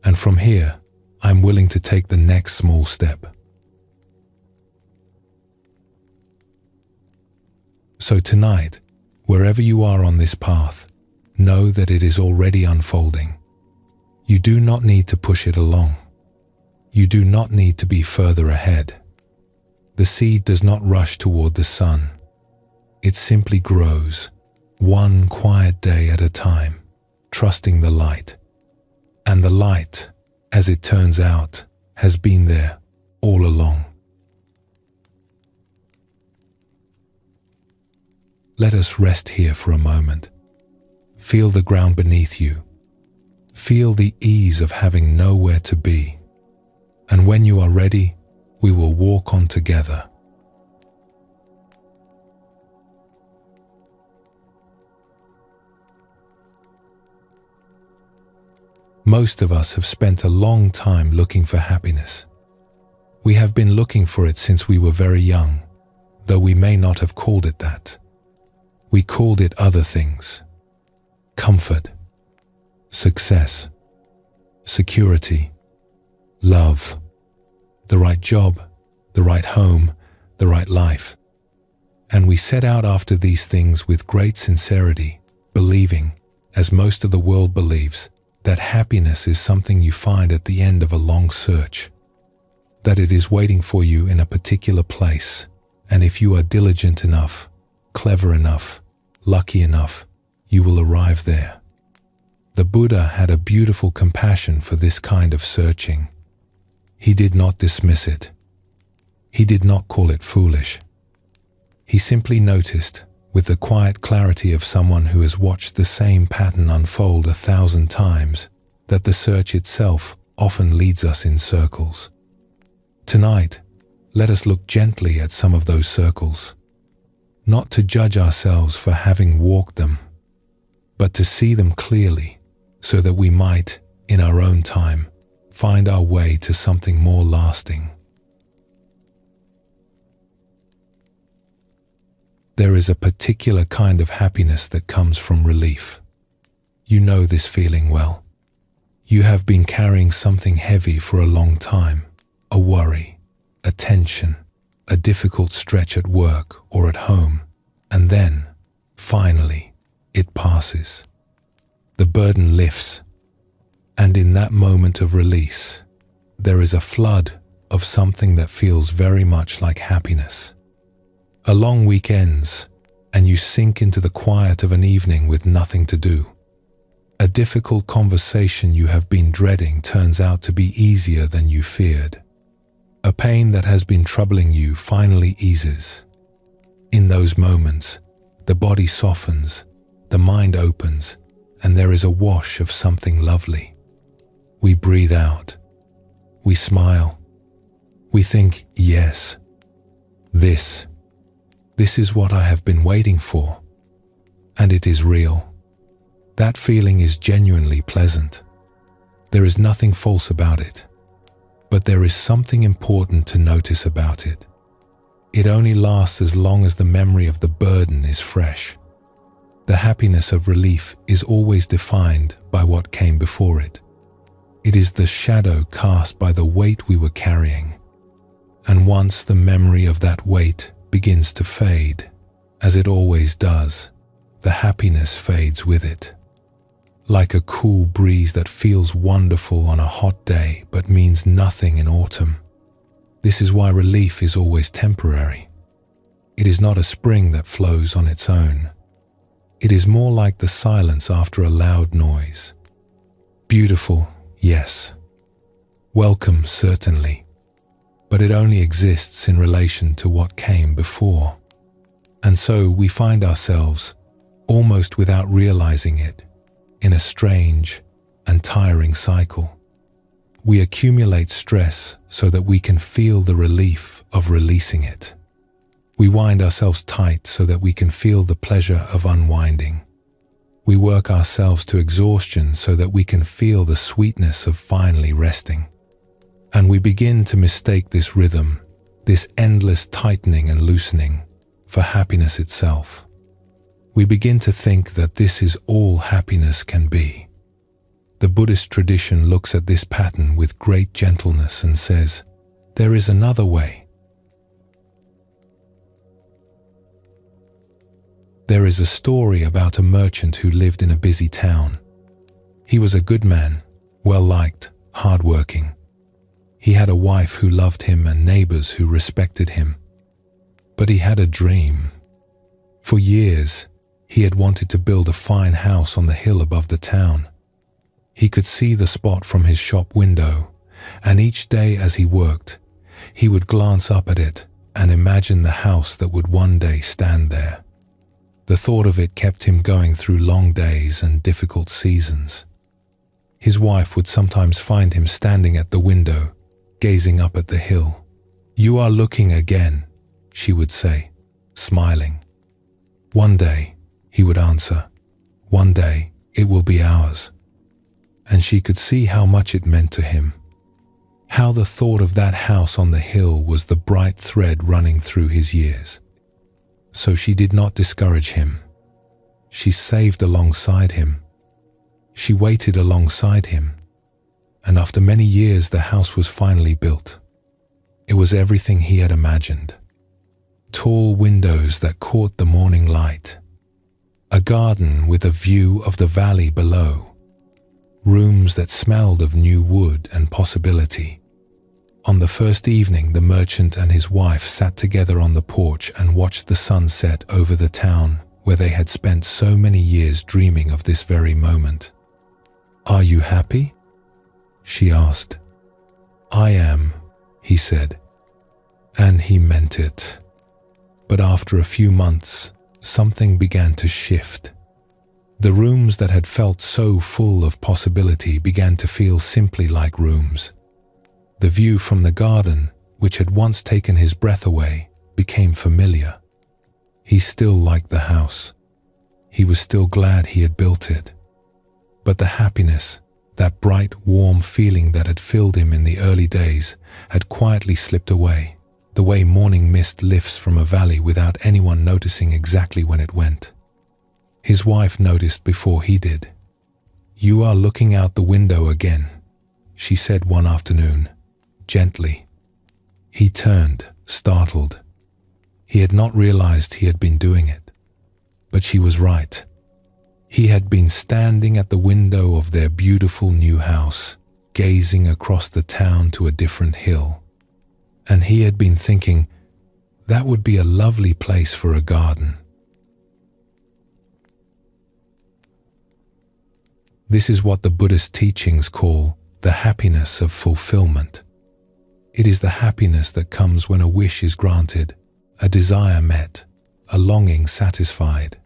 And from here, I'm willing to take the next small step. So tonight, wherever you are on this path, know that it is already unfolding. You do not need to push it along. You do not need to be further ahead. The seed does not rush toward the sun. It simply grows, one quiet day at a time, trusting the light. And the light, as it turns out, has been there all along. Let us rest here for a moment. Feel the ground beneath you. Feel the ease of having nowhere to be. And when you are ready, we will walk on together. Most of us have spent a long time looking for happiness. We have been looking for it since we were very young, though we may not have called it that. We called it other things: comfort, success, security, love, the right job, the right home, the right life. And we set out after these things with great sincerity, believing, as most of the world believes, that happiness is something you find at the end of a long search, that it is waiting for you in a particular place, and if you are diligent enough, clever enough, lucky enough, you will arrive there. The Buddha had a beautiful compassion for this kind of searching. He did not dismiss it. He did not call it foolish. He simply noticed with the quiet clarity of someone who has watched the same pattern unfold 1,000 times, that the search itself often leads us in circles. Tonight, let us look gently at some of those circles, not to judge ourselves for having walked them, but to see them clearly so that we might, in our own time, find our way to something more lasting. There is a particular kind of happiness that comes from relief. You know this feeling well. You have been carrying something heavy for a long time, a worry, a tension, a difficult stretch at work or at home, and then, finally, it passes. The burden lifts, and in that moment of release, there is a flood of something that feels very much like happiness. A long week ends, and you sink into the quiet of an evening with nothing to do. A difficult conversation you have been dreading turns out to be easier than you feared. A pain that has been troubling you finally eases. In those moments, the body softens, the mind opens, and there is a wash of something lovely. We breathe out. We smile. We think, yes, this is what I have been waiting for. And it is real. That feeling is genuinely pleasant. There is nothing false about it. But there is something important to notice about it. It only lasts as long as the memory of the burden is fresh. The happiness of relief is always defined by what came before it. It is the shadow cast by the weight we were carrying. And once the memory of that weight begins to fade, as it always does, the happiness fades with it. Like a cool breeze that feels wonderful on a hot day but means nothing in autumn. This is why relief is always temporary. It is not a spring that flows on its own. It is more like the silence after a loud noise. Beautiful, yes. Welcome, certainly. But it only exists in relation to what came before. And so we find ourselves, almost without realizing it, in a strange and tiring cycle. We accumulate stress so that we can feel the relief of releasing it. We wind ourselves tight so that we can feel the pleasure of unwinding. We work ourselves to exhaustion so that we can feel the sweetness of finally resting. And we begin to mistake this rhythm, this endless tightening and loosening, for happiness itself. We begin to think that this is all happiness can be. The Buddhist tradition looks at this pattern with great gentleness and says, there is another way. There is a story about a merchant who lived in a busy town. He was a good man, well-liked, hard-working. He had a wife who loved him and neighbors who respected him. But he had a dream. For years, he had wanted to build a fine house on the hill above the town. He could see the spot from his shop window, and each day as he worked, he would glance up at it and imagine the house that would one day stand there. The thought of it kept him going through long days and difficult seasons. His wife would sometimes find him standing at the window, gazing up at the hill. "You are looking again," she would say, smiling. "One day," he would answer, "one day it will be ours." And she could see how much it meant to him, how the thought of that house on the hill was the bright thread running through his years. So she did not discourage him. She saved alongside him. She waited alongside him. And after many years, the house was finally built. It was everything he had imagined. Tall windows that caught the morning light. A garden with a view of the valley below. Rooms that smelled of new wood and possibility. On the first evening, the merchant and his wife sat together on the porch and watched the sun set over the town where they had spent so many years dreaming of this very moment. "Are you happy?" she asked. "I am," he said. And he meant it. But after a few months, something began to shift. The rooms that had felt so full of possibility began to feel simply like rooms. The view from the garden, which had once taken his breath away, became familiar. He still liked the house. He was still glad he had built it. But the happiness, that bright, warm feeling that had filled him in the early days, had quietly slipped away, the way morning mist lifts from a valley without anyone noticing exactly when it went. His wife noticed before he did. "You are looking out the window again," she said one afternoon, gently. He turned, startled. He had not realized he had been doing it. But she was right. He had been standing at the window of their beautiful new house, gazing across the town to a different hill. And he had been thinking, that would be a lovely place for a garden. This is what the Buddhist teachings call the happiness of fulfillment. It is the happiness that comes when a wish is granted, a desire met, a longing satisfied.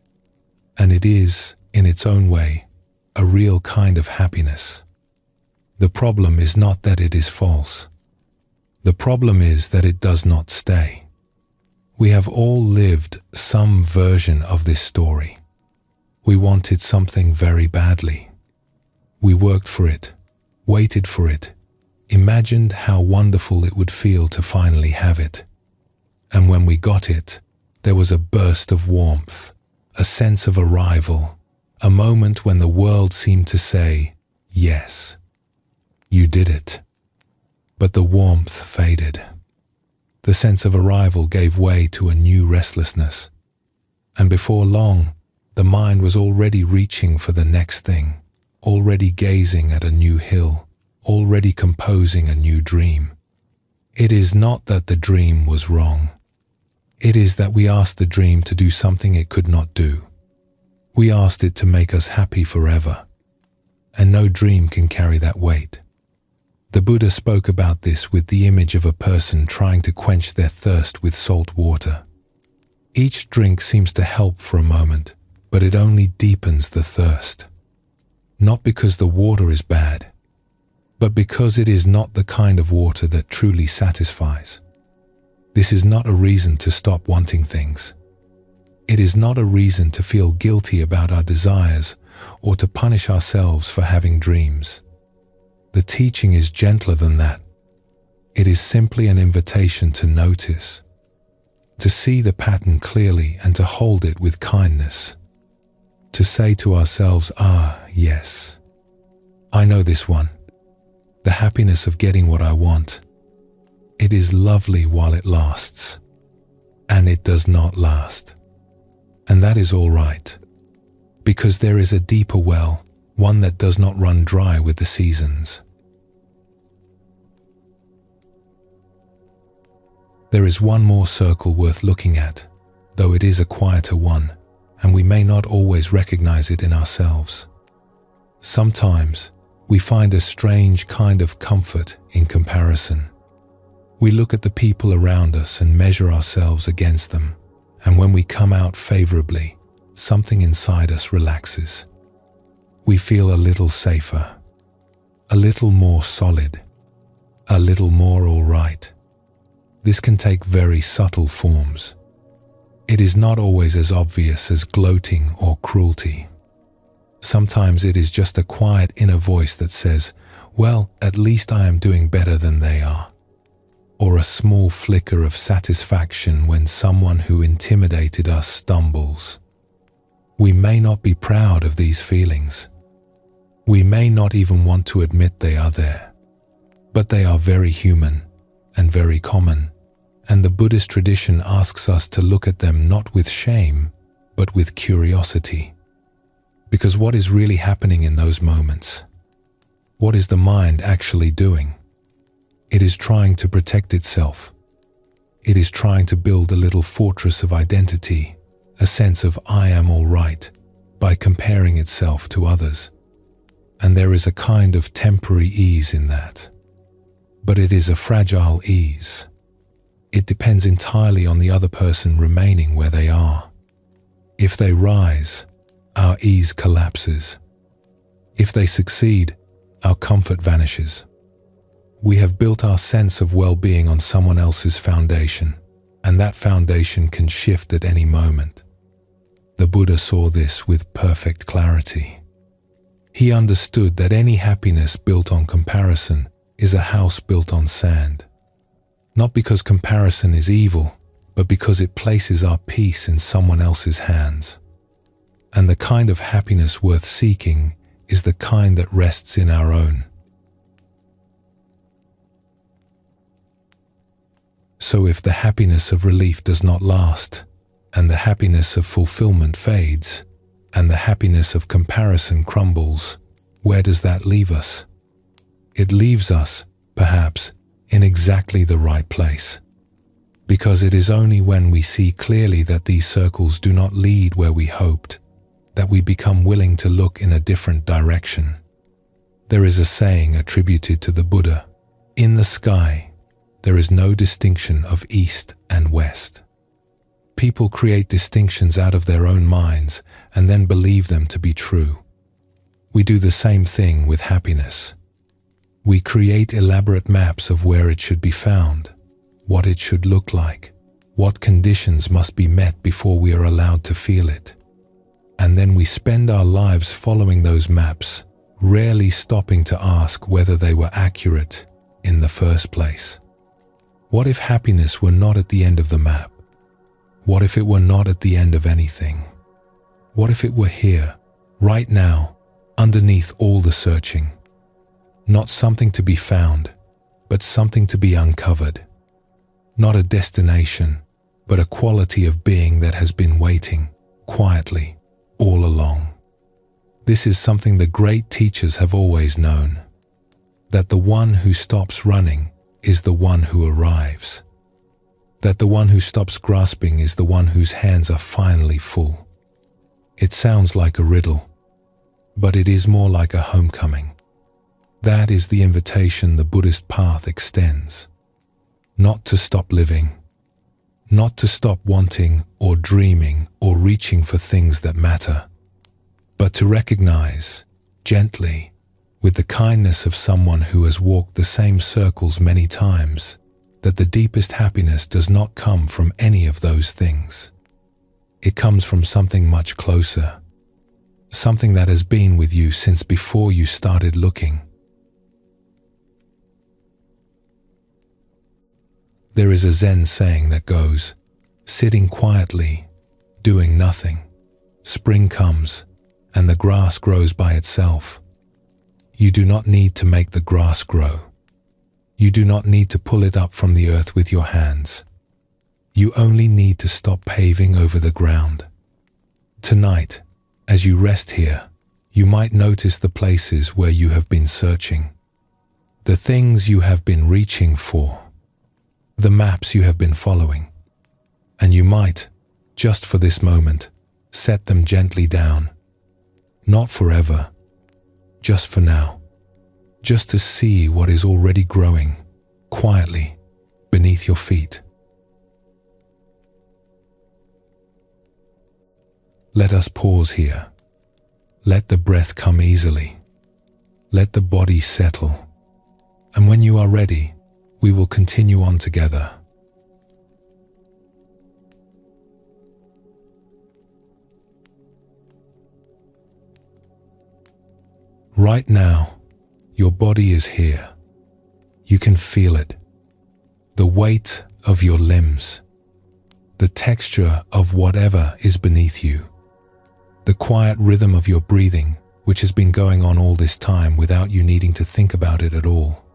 And it is, in its own way, a real kind of happiness. The problem is not that it is false. The problem is that it does not stay. We have all lived some version of this story. We wanted something very badly. We worked for it, waited for it, imagined how wonderful it would feel to finally have it. And when we got it, there was a burst of warmth, a sense of arrival, a moment when the world seemed to say, yes, you did it. But the warmth faded. The sense of arrival gave way to a new restlessness. And before long, the mind was already reaching for the next thing, already gazing at a new hill, already composing a new dream. It is not that the dream was wrong. It is that we asked the dream to do something it could not do. We asked it to make us happy forever. And no dream can carry that weight. The Buddha spoke about this with the image of a person trying to quench their thirst with salt water. Each drink seems to help for a moment, but it only deepens the thirst. Not because the water is bad, but because it is not the kind of water that truly satisfies. This is not a reason to stop wanting things. It is not a reason to feel guilty about our desires or to punish ourselves for having dreams. The teaching is gentler than that. It is simply an invitation to notice, to see the pattern clearly and to hold it with kindness. To say to ourselves, yes, I know this one. The happiness of getting what I want. It is lovely while it lasts, and it does not last. And that is all right, because there is a deeper well, one that does not run dry with the seasons. There is one more circle worth looking at, though it is a quieter one, and we may not always recognize it in ourselves. Sometimes we find a strange kind of comfort in comparison. We look at the people around us and measure ourselves against them, and when we come out favorably, something inside us relaxes. We feel a little safer, a little more solid, a little more all right. This can take very subtle forms. It is not always as obvious as gloating or cruelty. Sometimes it is just a quiet inner voice that says, well, at least I am doing better than they are. Or a small flicker of satisfaction when someone who intimidated us stumbles. We may not be proud of these feelings. We may not even want to admit they are there. But they are very human and very common. And the Buddhist tradition asks us to look at them not with shame, but with curiosity. Because what is really happening in those moments? What is the mind actually doing? It is trying to protect itself. It is trying to build a little fortress of identity, a sense of I am all right, by comparing itself to others. And there is a kind of temporary ease in that. But it is a fragile ease. It depends entirely on the other person remaining where they are. If they rise, our ease collapses. If they succeed, our comfort vanishes. We have built our sense of well-being on someone else's foundation, and that foundation can shift at any moment. The Buddha saw this with perfect clarity. He understood that any happiness built on comparison is a house built on sand. Not because comparison is evil, but because it places our peace in someone else's hands. And the kind of happiness worth seeking is the kind that rests in our own. So if the happiness of relief does not last, and the happiness of fulfillment fades, and the happiness of comparison crumbles, where does that leave us? It leaves us, perhaps, in exactly the right place. Because it is only when we see clearly that these circles do not lead where we hoped, that we become willing to look in a different direction. There is a saying attributed to the Buddha, "In the sky, there is no distinction of east and west." People create distinctions out of their own minds and then believe them to be true. We do the same thing with happiness. We create elaborate maps of where it should be found, what it should look like, what conditions must be met before we are allowed to feel it. And then we spend our lives following those maps, rarely stopping to ask whether they were accurate in the first place. What if happiness were not at the end of the map? What if it were not at the end of anything? What if it were here, right now, underneath all the searching? Not something to be found, but something to be uncovered. Not a destination, but a quality of being that has been waiting, quietly, all along. This is something the great teachers have always known, that the one who stops running is the one who arrives. That the one who stops grasping is the one whose hands are finally full. It sounds like a riddle, but it is more like a homecoming. That is the invitation the Buddhist path extends. Not to stop living, not to stop wanting or dreaming or reaching for things that matter, but to recognize, gently, with the kindness of someone who has walked the same circles many times, that the deepest happiness does not come from any of those things. It comes from something much closer, something that has been with you since before you started looking. There is a Zen saying that goes, "Sitting quietly, doing nothing, spring comes, and the grass grows by itself." You do not need to make the grass grow. You do not need to pull it up from the earth with your hands. You only need to stop paving over the ground. Tonight, as you rest here, you might notice the places where you have been searching, the things you have been reaching for, the maps you have been following, and you might, just for this moment, set them gently down. Not forever, just for now. Just to see what is already growing, quietly, beneath your feet. Let us pause here. Let the breath come easily. Let the body settle. And when you are ready, we will continue on together. Right now, your body is here. You can feel it. The weight of your limbs. The texture of whatever is beneath you. The quiet rhythm of your breathing, which has been going on all this time without you needing to think about it at all.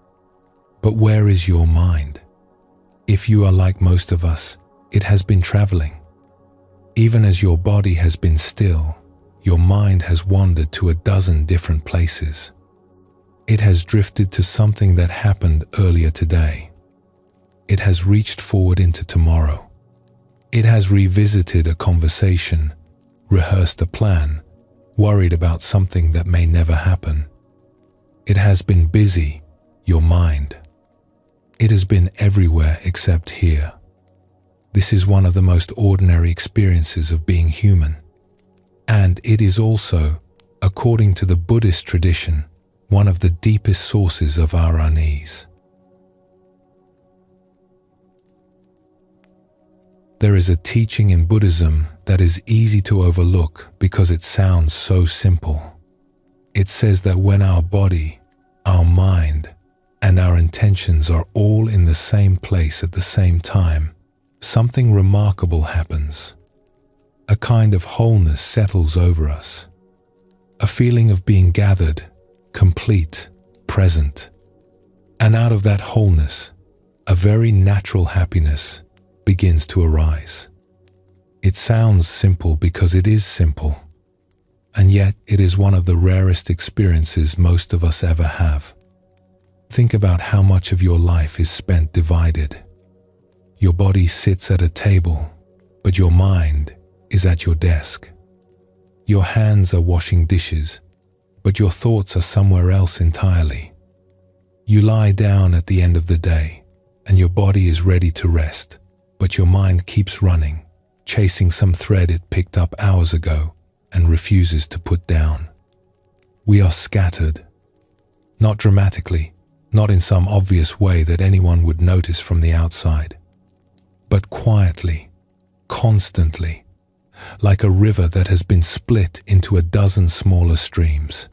But where is your mind? If you are like most of us, it has been traveling. Even as your body has been still, your mind has wandered to a dozen different places. It has drifted to something that happened earlier today. It has reached forward into tomorrow. It has revisited a conversation, rehearsed a plan, worried about something that may never happen. It has been busy, your mind. It has been everywhere except here. This is one of the most ordinary experiences of being human. And it is also, according to the Buddhist tradition, one of the deepest sources of our unease. There is a teaching in Buddhism that is easy to overlook because it sounds so simple. It says that when our body, our mind, and our intentions are all in the same place at the same time, something remarkable happens. A kind of wholeness settles over us. A feeling of being gathered, complete, present. And out of that wholeness, a very natural happiness begins to arise. It sounds simple because it is simple, and yet it is one of the rarest experiences most of us ever have. Think about how much of your life is spent divided. Your body sits at a table, but your mind is at your desk. Your hands are washing dishes, but your thoughts are somewhere else entirely. You lie down at the end of the day, and your body is ready to rest, but your mind keeps running, chasing some thread it picked up hours ago and refuses to put down. We are scattered. Not dramatically, not in some obvious way that anyone would notice from the outside, but quietly, constantly, like a river that has been split into a dozen smaller streams.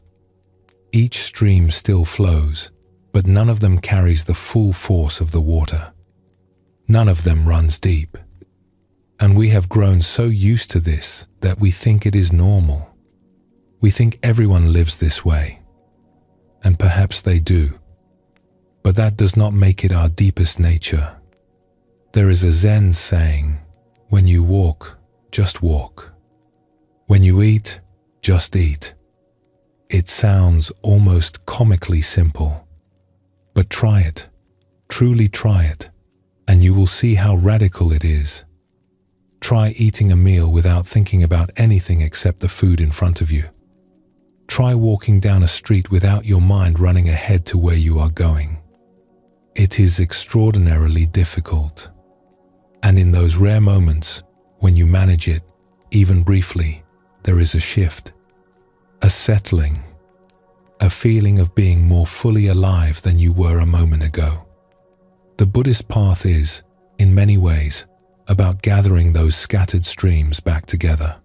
Each stream still flows, but none of them carries the full force of the water. None of them runs deep. And we have grown so used to this that we think it is normal. We think everyone lives this way. And perhaps they do. But that does not make it our deepest nature. There is a Zen saying, when you walk, just walk. When you eat, just eat. It sounds almost comically simple. But try it, truly try it, and you will see how radical it is. Try eating a meal without thinking about anything except the food in front of you. Try walking down a street without your mind running ahead to where you are going. It is extraordinarily difficult. And in those rare moments, when you manage it, even briefly, there is a shift, a settling, a feeling of being more fully alive than you were a moment ago. The Buddhist path is, in many ways, about gathering those scattered streams back together,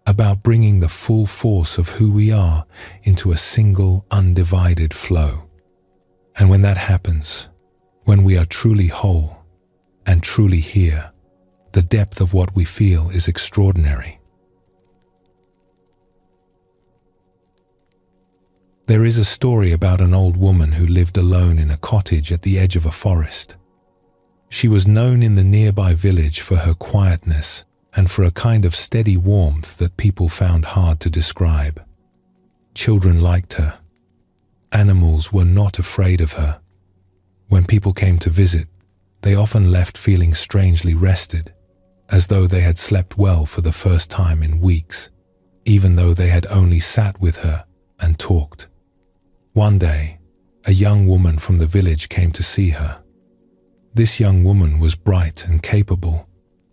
about bringing the full force of who we are into a single, undivided flow. And when that happens, when we are truly whole and truly here, the depth of what we feel is extraordinary. There is a story about an old woman who lived alone in a cottage at the edge of a forest. She was known in the nearby village for her quietness and for a kind of steady warmth that people found hard to describe. Children liked her. Animals were not afraid of her. When people came to visit, they often left feeling strangely rested, as though they had slept well for the first time in weeks, even though they had only sat with her and talked. One day, a young woman from the village came to see her. This young woman was bright and capable,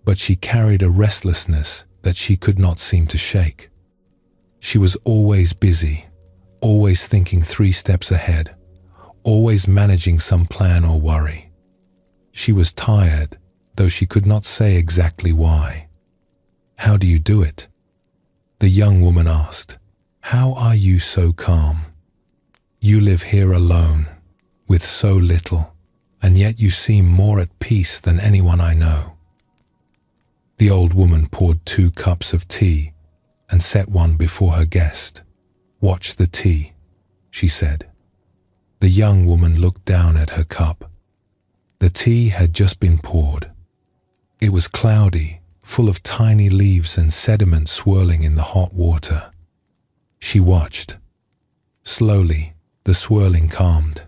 but she carried a restlessness that she could not seem to shake. She was always busy, always thinking 3 steps ahead, always managing some plan or worry. She was tired, though she could not say exactly why. "How do you do it?" The young woman asked. "How are you so calm? You live here alone, with so little, and yet you seem more at peace than anyone I know." The old woman poured 2 cups of tea and set one before her guest. "Watch the tea," she said. The young woman looked down at her cup. The tea had just been poured. It was cloudy, full of tiny leaves and sediment swirling in the hot water. She watched. Slowly, the swirling calmed.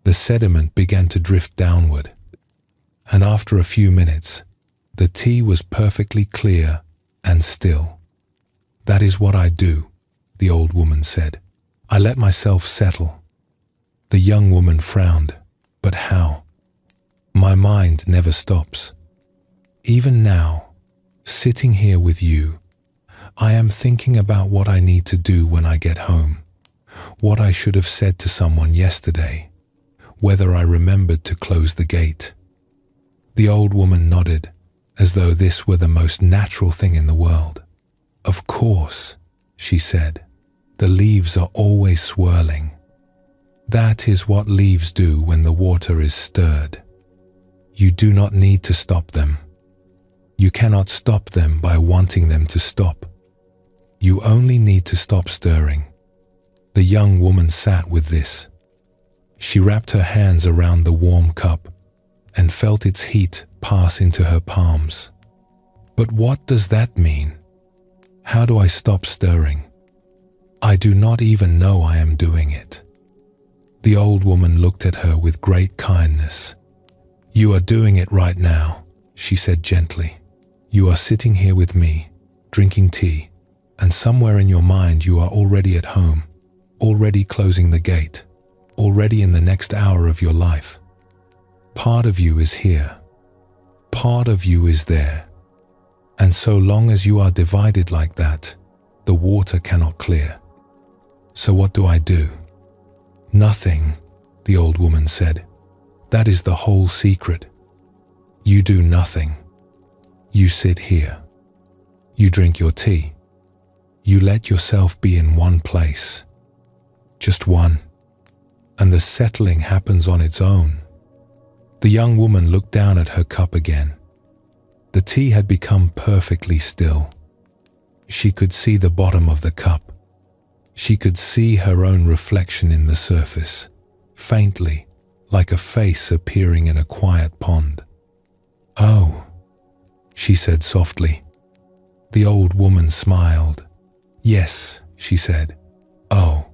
The sediment began to drift downward. And after a few minutes, the tea was perfectly clear and still. "That is what I do," the old woman said. "I let myself settle." The young woman frowned. "But how?" "My mind never stops. Even now, sitting here with you, I am thinking about what I need to do when I get home, what I should have said to someone yesterday, whether I remembered to close the gate." The old woman nodded, as though this were the most natural thing in the world. "Of course," she said, "the leaves are always swirling. That is what leaves do when the water is stirred. You do not need to stop them. You cannot stop them by wanting them to stop. You only need to stop stirring." The young woman sat with this. She wrapped her hands around the warm cup and felt its heat pass into her palms. "But what does that mean? How do I stop stirring? I do not even know I am doing it." The old woman looked at her with great kindness. "You are doing it right now," she said gently. "You are sitting here with me, drinking tea, and somewhere in your mind you are already at home, already closing the gate, already in the next hour of your life. Part of you is here. Part of you is there. And so long as you are divided like that, the water cannot clear. So what do I do?" "Nothing," the old woman said. "That is the whole secret. You do nothing. You sit here. You drink your tea. You let yourself be in one place. Just one. And the settling happens on its own." The young woman looked down at her cup again. The tea had become perfectly still. She could see the bottom of the cup. She could see her own reflection in the surface, faintly, like a face appearing in a quiet pond. "Oh," she said softly. The old woman smiled. "Yes," she said. "Oh."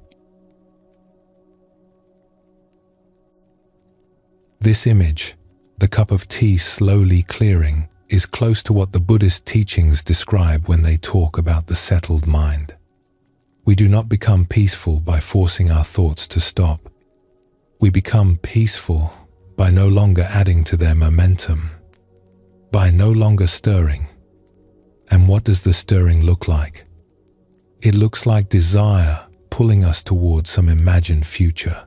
This image, the cup of tea slowly clearing, is close to what the Buddhist teachings describe when they talk about the settled mind. We do not become peaceful by forcing our thoughts to stop. We become peaceful by no longer adding to their momentum, by no longer stirring. And what does the stirring look like? It looks like desire pulling us towards some imagined future.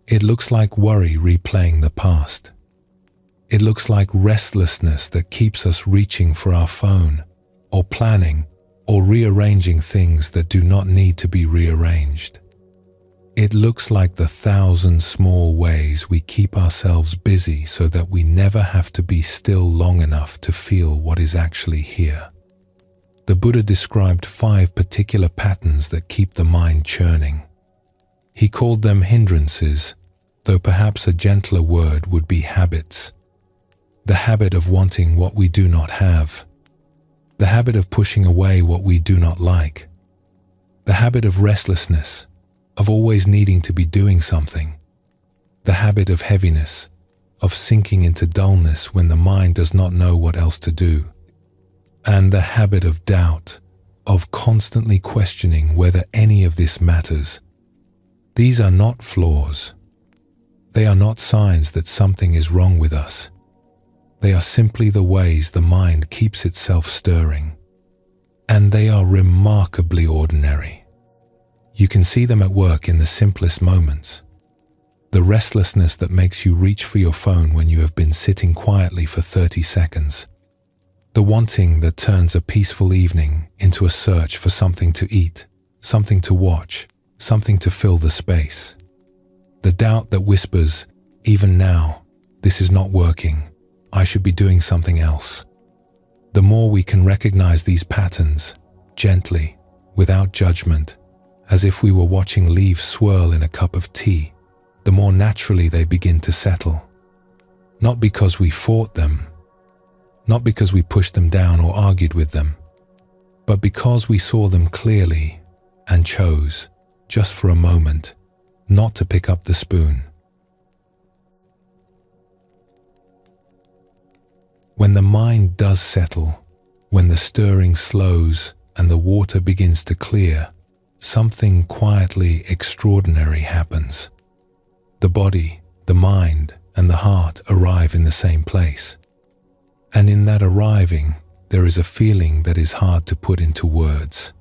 It looks like worry replaying the past. It looks like restlessness that keeps us reaching for our phone, or planning, or rearranging things that do not need to be rearranged. It looks like the 1,000 small ways we keep ourselves busy so that we never have to be still long enough to feel what is actually here. The Buddha described 5 particular patterns that keep the mind churning. He called them hindrances, though perhaps a gentler word would be habits. The habit of wanting what we do not have. The habit of pushing away what we do not like. The habit of restlessness, of always needing to be doing something. The habit of heaviness, of sinking into dullness when the mind does not know what else to do. And the habit of doubt, of constantly questioning whether any of this matters. These are not flaws. They are not signs that something is wrong with us. They are simply the ways the mind keeps itself stirring. And they are remarkably ordinary. You can see them at work in the simplest moments. The restlessness that makes you reach for your phone when you have been sitting quietly for 30 seconds. The wanting that turns a peaceful evening into a search for something to eat, something to watch, something to fill the space. The doubt that whispers, "Even now, this is not working. I should be doing something else." The more we can recognize these patterns, gently, without judgment, as if we were watching leaves swirl in a cup of tea, the more naturally they begin to settle. Not because we fought them, not because we pushed them down or argued with them, but because we saw them clearly and chose, just for a moment, not to pick up the spoon. When the mind does settle, when the stirring slows and the water begins to clear, something quietly extraordinary happens. The body, the mind, and the heart arrive in the same place. And in that arriving, there is a feeling that is hard to put into words.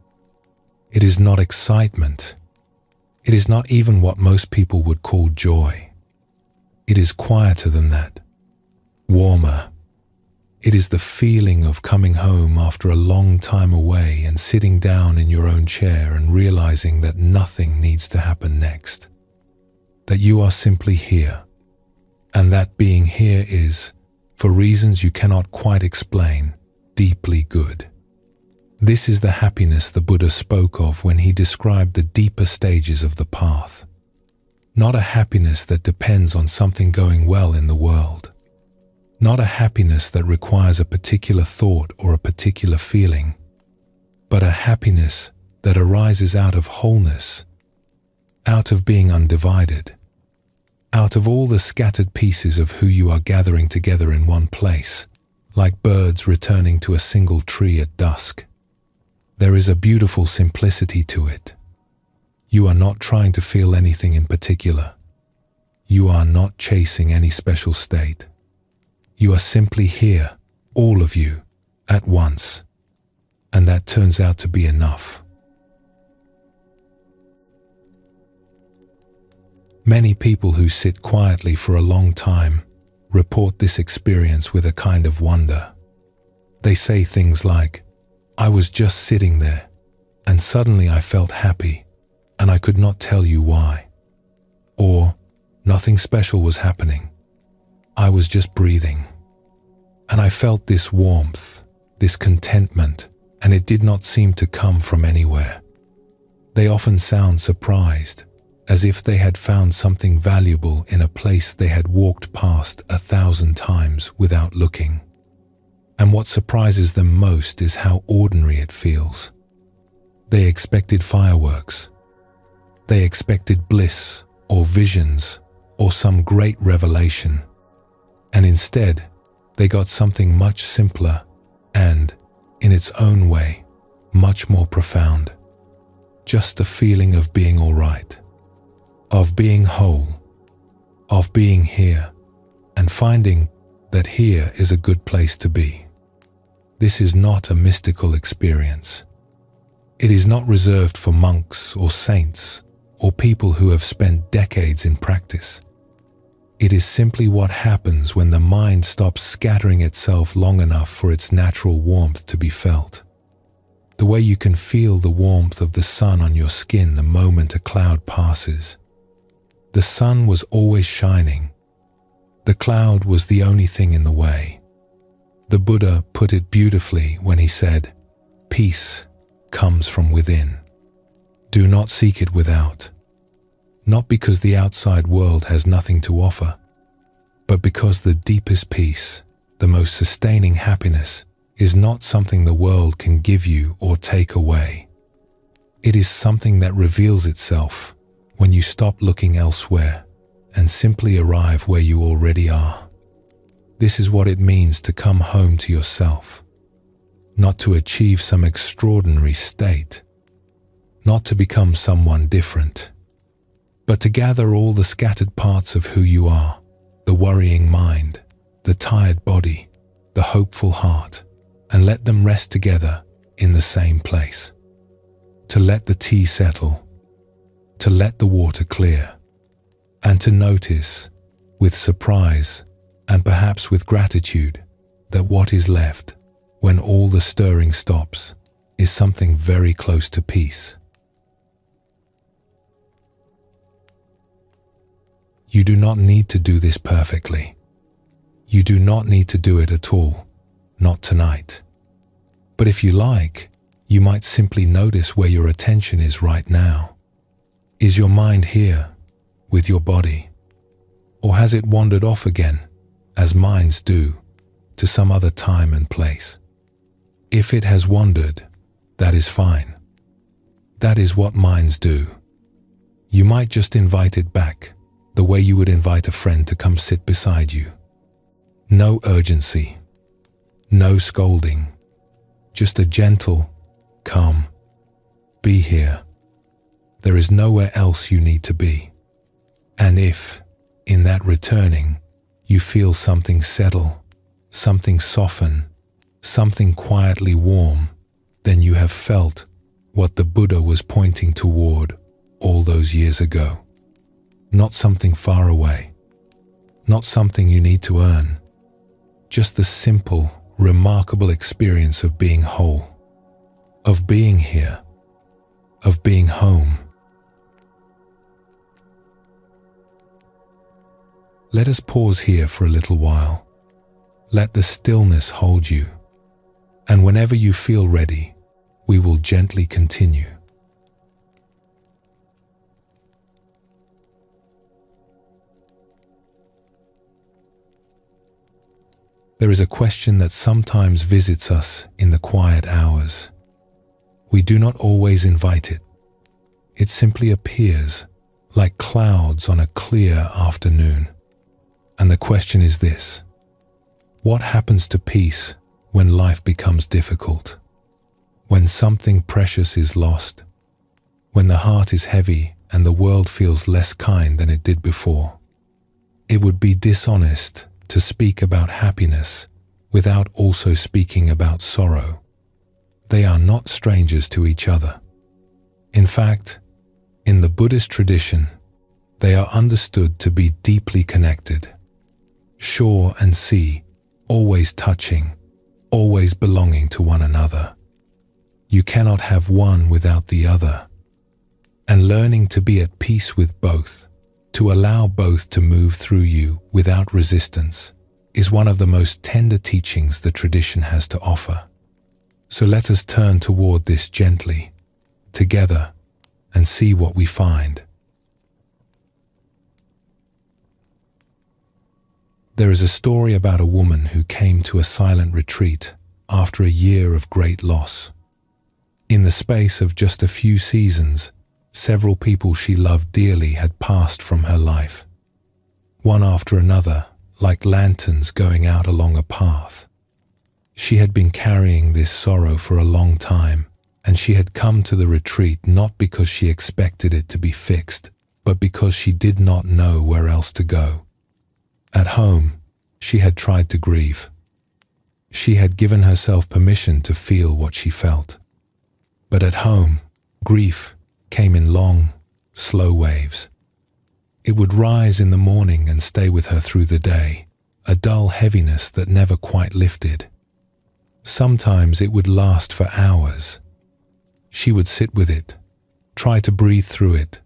It is not excitement. It is not even what most people would call joy. It is quieter than that, warmer. It is the feeling of coming home after a long time away and sitting down in your own chair and realizing that nothing needs to happen next. That you are simply here, and that being here is, for reasons you cannot quite explain, deeply good. This is the happiness the Buddha spoke of when he described the deeper stages of the path. Not a happiness that depends on something going well in the world. Not a happiness that requires a particular thought or a particular feeling, but a happiness that arises out of wholeness, out of being undivided, out of all the scattered pieces of who you are gathering together in one place, like birds returning to a single tree at dusk. There is a beautiful simplicity to it. You are not trying to feel anything in particular. You are not chasing any special state. You are simply here, all of you, at once, and that turns out to be enough. Many people who sit quietly for a long time report this experience with a kind of wonder. They say things like, "I was just sitting there, and suddenly I felt happy, and I could not tell you why." Or, "Nothing special was happening. I was just breathing. And I felt this warmth, this contentment, and it did not seem to come from anywhere." They often sound surprised, as if they had found something valuable in a place they had walked past 1,000 times without looking. And what surprises them most is how ordinary it feels. They expected fireworks. They expected bliss or visions or some great revelation. And instead, they got something much simpler and, in its own way, much more profound. Just a feeling of being all right, of being whole, of being here, and finding that here is a good place to be. This is not a mystical experience. It is not reserved for monks or saints or people who have spent decades in practice. It is simply what happens when the mind stops scattering itself long enough for its natural warmth to be felt. The way you can feel the warmth of the sun on your skin the moment a cloud passes. The sun was always shining. The cloud was the only thing in the way. The Buddha put it beautifully when he said, "Peace comes from within. Do not seek it without." Not because the outside world has nothing to offer, but because the deepest peace, the most sustaining happiness, is not something the world can give you or take away. It is something that reveals itself when you stop looking elsewhere and simply arrive where you already are. This is what it means to come home to yourself, not to achieve some extraordinary state, not to become someone different, but to gather all the scattered parts of who you are, the worrying mind, the tired body, the hopeful heart, and let them rest together in the same place. To let the tea settle, to let the water clear, and to notice, with surprise and perhaps with gratitude, that what is left, when all the stirring stops, is something very close to peace. You do not need to do this perfectly. You do not need to do it at all, not tonight. But if you like, you might simply notice where your attention is right now. Is your mind here, with your body? Or has it wandered off again, as minds do, to some other time and place? If it has wandered, that is fine. That is what minds do. You might just invite it back, the way you would invite a friend to come sit beside you. No urgency, no scolding, just a gentle, "Come, be here." There is nowhere else you need to be. And if, in that returning, you feel something settle, something soften, something quietly warm, then you have felt what the Buddha was pointing toward all those years ago. Not something far away, not something you need to earn, just the simple, remarkable experience of being whole, of being here, of being home. Let us pause here for a little while. Let the stillness hold you, and whenever you feel ready, we will gently continue. There is a question that sometimes visits us in the quiet hours. We do not always invite it. It simply appears like clouds on a clear afternoon. And the question is this: what happens to peace when life becomes difficult? When something precious is lost? When the heart is heavy and the world feels less kind than it did before? It would be dishonest to speak about happiness without also speaking about sorrow. They are not strangers to each other. In fact, in the Buddhist tradition, they are understood to be deeply connected. Shore and sea, always touching, always belonging to one another. You cannot have one without the other. And learning to be at peace with both, to allow both to move through you without resistance, is one of the most tender teachings the tradition has to offer. So let us turn toward this gently, together, and see what we find. There is a story about a woman who came to a silent retreat after a year of great loss. In the space of just a few seasons, several people she loved dearly had passed from her life. One after another, like lanterns going out along a path. She had been carrying this sorrow for a long time, and she had come to the retreat not because she expected it to be fixed, but because she did not know where else to go. At home, she had tried to grieve. She had given herself permission to feel what she felt. But at home, grief came in long, slow waves. It would rise in the morning and stay with her through the day, a dull heaviness that never quite lifted. Sometimes it would last for hours. She would sit with it, try to breathe through it,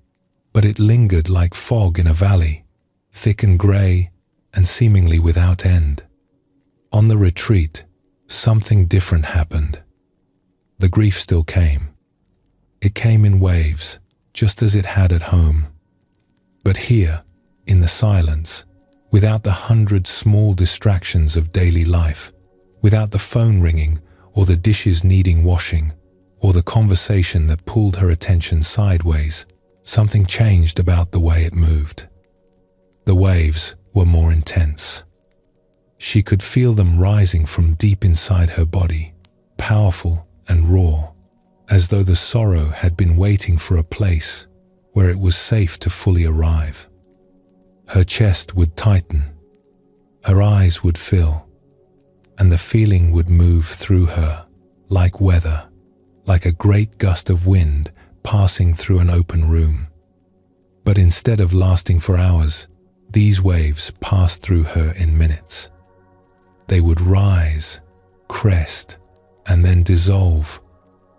but it lingered like fog in a valley, thick and grey, and seemingly without end. On the retreat, something different happened. The grief still came. It came in waves, just as it had at home. But here, in the silence, without the 100 small distractions of daily life, without the phone ringing or the dishes needing washing, or the conversation that pulled her attention sideways, something changed about the way it moved. The waves were more intense. She could feel them rising from deep inside her body, powerful and raw, as though the sorrow had been waiting for a place where it was safe to fully arrive. Her chest would tighten, her eyes would fill, and the feeling would move through her like weather, like a great gust of wind passing through an open room. But instead of lasting for hours, these waves passed through her in minutes. They would rise, crest, and then dissolve,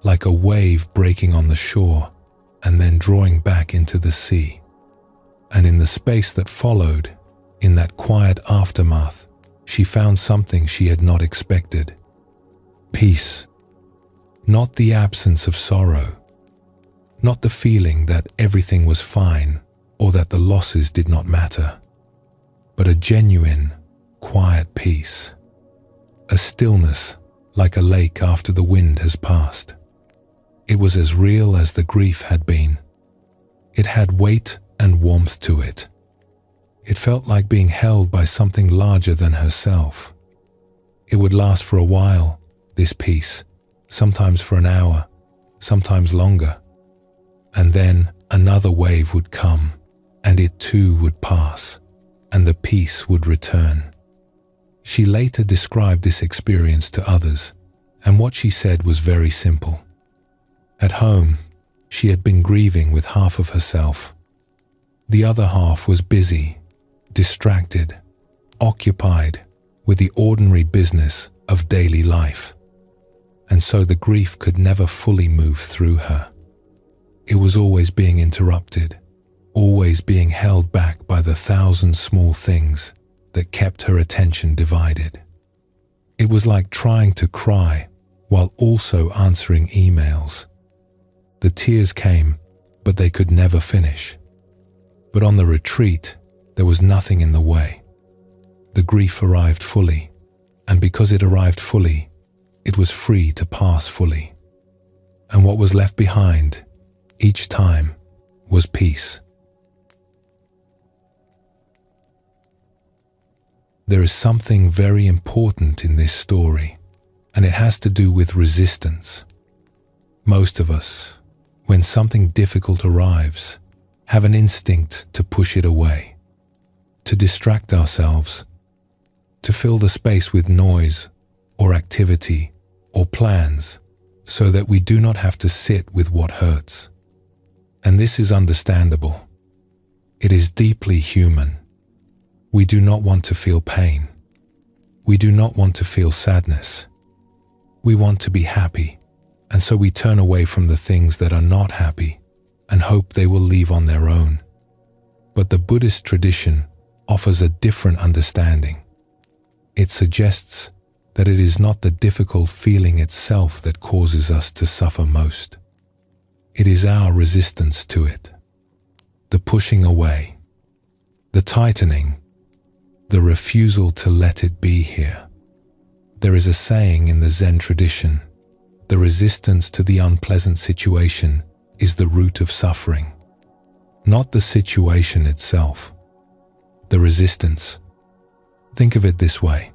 like a wave breaking on the shore and then drawing back into the sea. And in the space that followed, in that quiet aftermath, she found something she had not expected. Peace. Not the absence of sorrow. Not the feeling that everything was fine or that the losses did not matter. But a genuine, quiet peace. A stillness like a lake after the wind has passed. It was as real as the grief had been. It had weight and warmth to it. It felt like being held by something larger than herself. It would last for a while, this peace, sometimes for an hour, sometimes longer. And then another wave would come, and it too would pass, and the peace would return. She later described this experience to others, and what she said was very simple. At home, she had been grieving with half of herself. The other half was busy, distracted, occupied with the ordinary business of daily life. And so the grief could never fully move through her. It was always being interrupted, always being held back by the 1,000 small things that kept her attention divided. It was like trying to cry while also answering emails. The tears came, but they could never finish. But on the retreat, there was nothing in the way. The grief arrived fully, and because it arrived fully, it was free to pass fully. And what was left behind, each time, was peace. There is something very important in this story, and it has to do with resistance. Most of us, when something difficult arrives, have an instinct to push it away, to distract ourselves, to fill the space with noise or activity or plans so that we do not have to sit with what hurts. And this is understandable. It is deeply human. We do not want to feel pain. We do not want to feel sadness. We want to be happy, and so we turn away from the things that are not happy and hope they will leave on their own. But the Buddhist tradition offers a different understanding. It suggests that it is not the difficult feeling itself that causes us to suffer most. It is our resistance to it, the pushing away, the tightening, the refusal to let it be here. There is a saying in the Zen tradition, the resistance to the unpleasant situation is the root of suffering. Not the situation itself, the resistance. Think of it this way.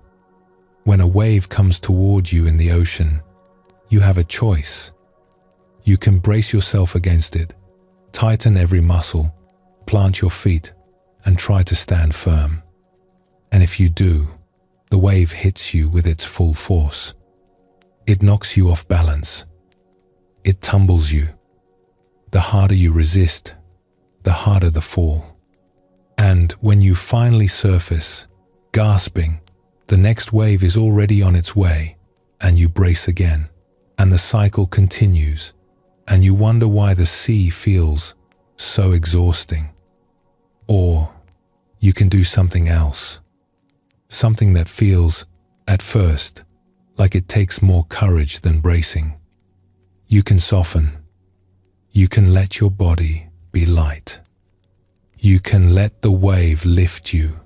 When a wave comes toward you in the ocean, you have a choice. You can brace yourself against it, tighten every muscle, plant your feet, and try to stand firm. And if you do, the wave hits you with its full force. It knocks you off balance. It tumbles you. The harder you resist, the harder the fall. And when you finally surface, gasping, the next wave is already on its way, and you brace again, and the cycle continues, and you wonder why the sea feels so exhausting. Or you can do something else, something that feels, at first, like it takes more courage than bracing. You can soften. You can let your body be light. You can let the wave lift you,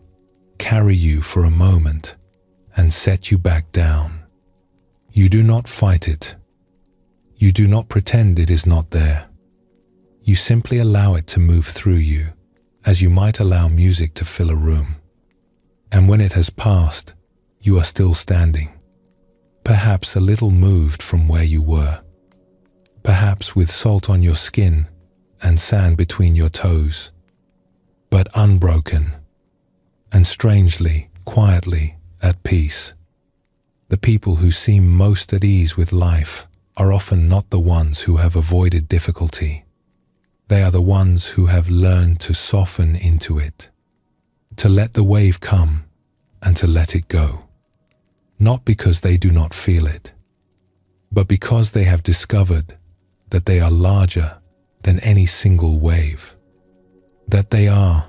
carry you for a moment, and set you back down. You do not fight it. You do not pretend it is not there. You simply allow it to move through you, as you might allow music to fill a room. And when it has passed, you are still standing, perhaps a little moved from where you were, perhaps with salt on your skin and sand between your toes, but unbroken, and strangely, quietly, at peace. The people who seem most at ease with life are often not the ones who have avoided difficulty. They are the ones who have learned to soften into it, to let the wave come and to let it go. Not because they do not feel it, but because they have discovered that they are larger than any single wave, that they are,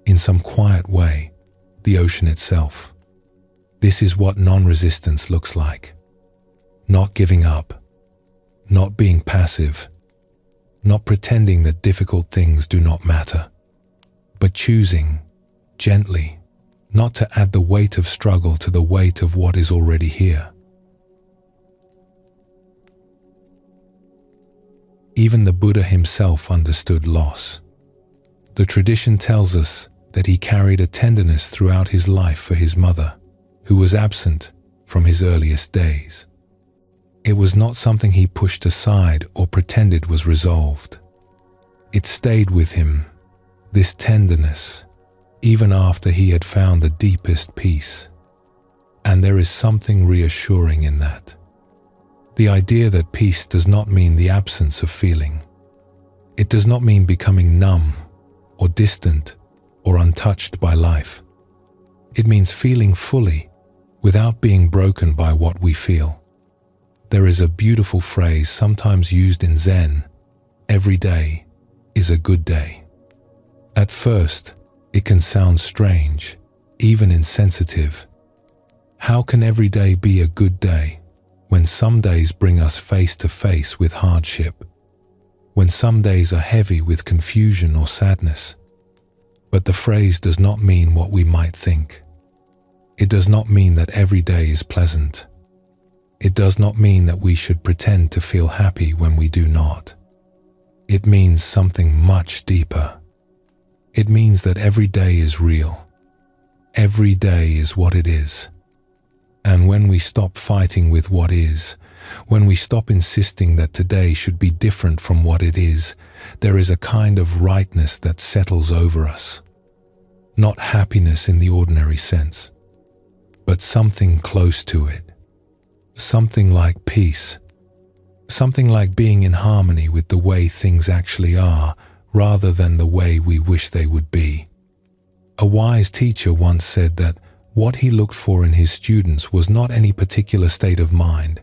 in some quiet way, the ocean itself. This is what non-resistance looks like. Not giving up, not being passive, not pretending that difficult things do not matter, but choosing, gently, not to add the weight of struggle to the weight of what is already here. Even the Buddha himself understood loss. The tradition tells us that he carried a tenderness throughout his life for his mother, who was absent from his earliest days. It was not something he pushed aside or pretended was resolved. It stayed with him, this tenderness, even after he had found the deepest peace. And there is something reassuring in that. The idea that peace does not mean the absence of feeling. It does not mean becoming numb or distant or untouched by life. It means feeling fully without being broken by what we feel. There is a beautiful phrase sometimes used in Zen: every day is a good day. At first, it can sound strange, even insensitive. How can every day be a good day when some days bring us face to face with hardship, when some days are heavy with confusion or sadness? But the phrase does not mean what we might think. It does not mean that every day is pleasant. It does not mean that we should pretend to feel happy when we do not. It means something much deeper. It means that every day is real. Every day is what it is. And when we stop fighting with what is, when we stop insisting that today should be different from what it is, there is a kind of rightness that settles over us. Not happiness in the ordinary sense, but something close to it. Something like peace. Something like being in harmony with the way things actually are, rather than the way we wish they would be. A wise teacher once said that what he looked for in his students was not any particular state of mind,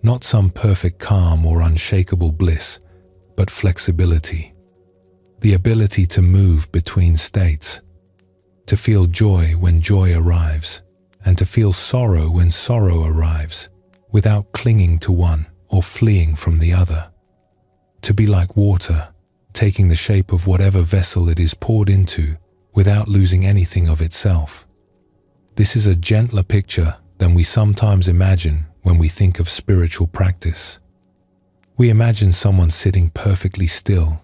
not some perfect calm or unshakable bliss, but flexibility. The ability to move between states, to feel joy when joy arrives, and to feel sorrow when sorrow arrives, without clinging to one or fleeing from the other. To be like water, taking the shape of whatever vessel it is poured into, without losing anything of itself. This is a gentler picture than we sometimes imagine when we think of spiritual practice. We imagine someone sitting perfectly still,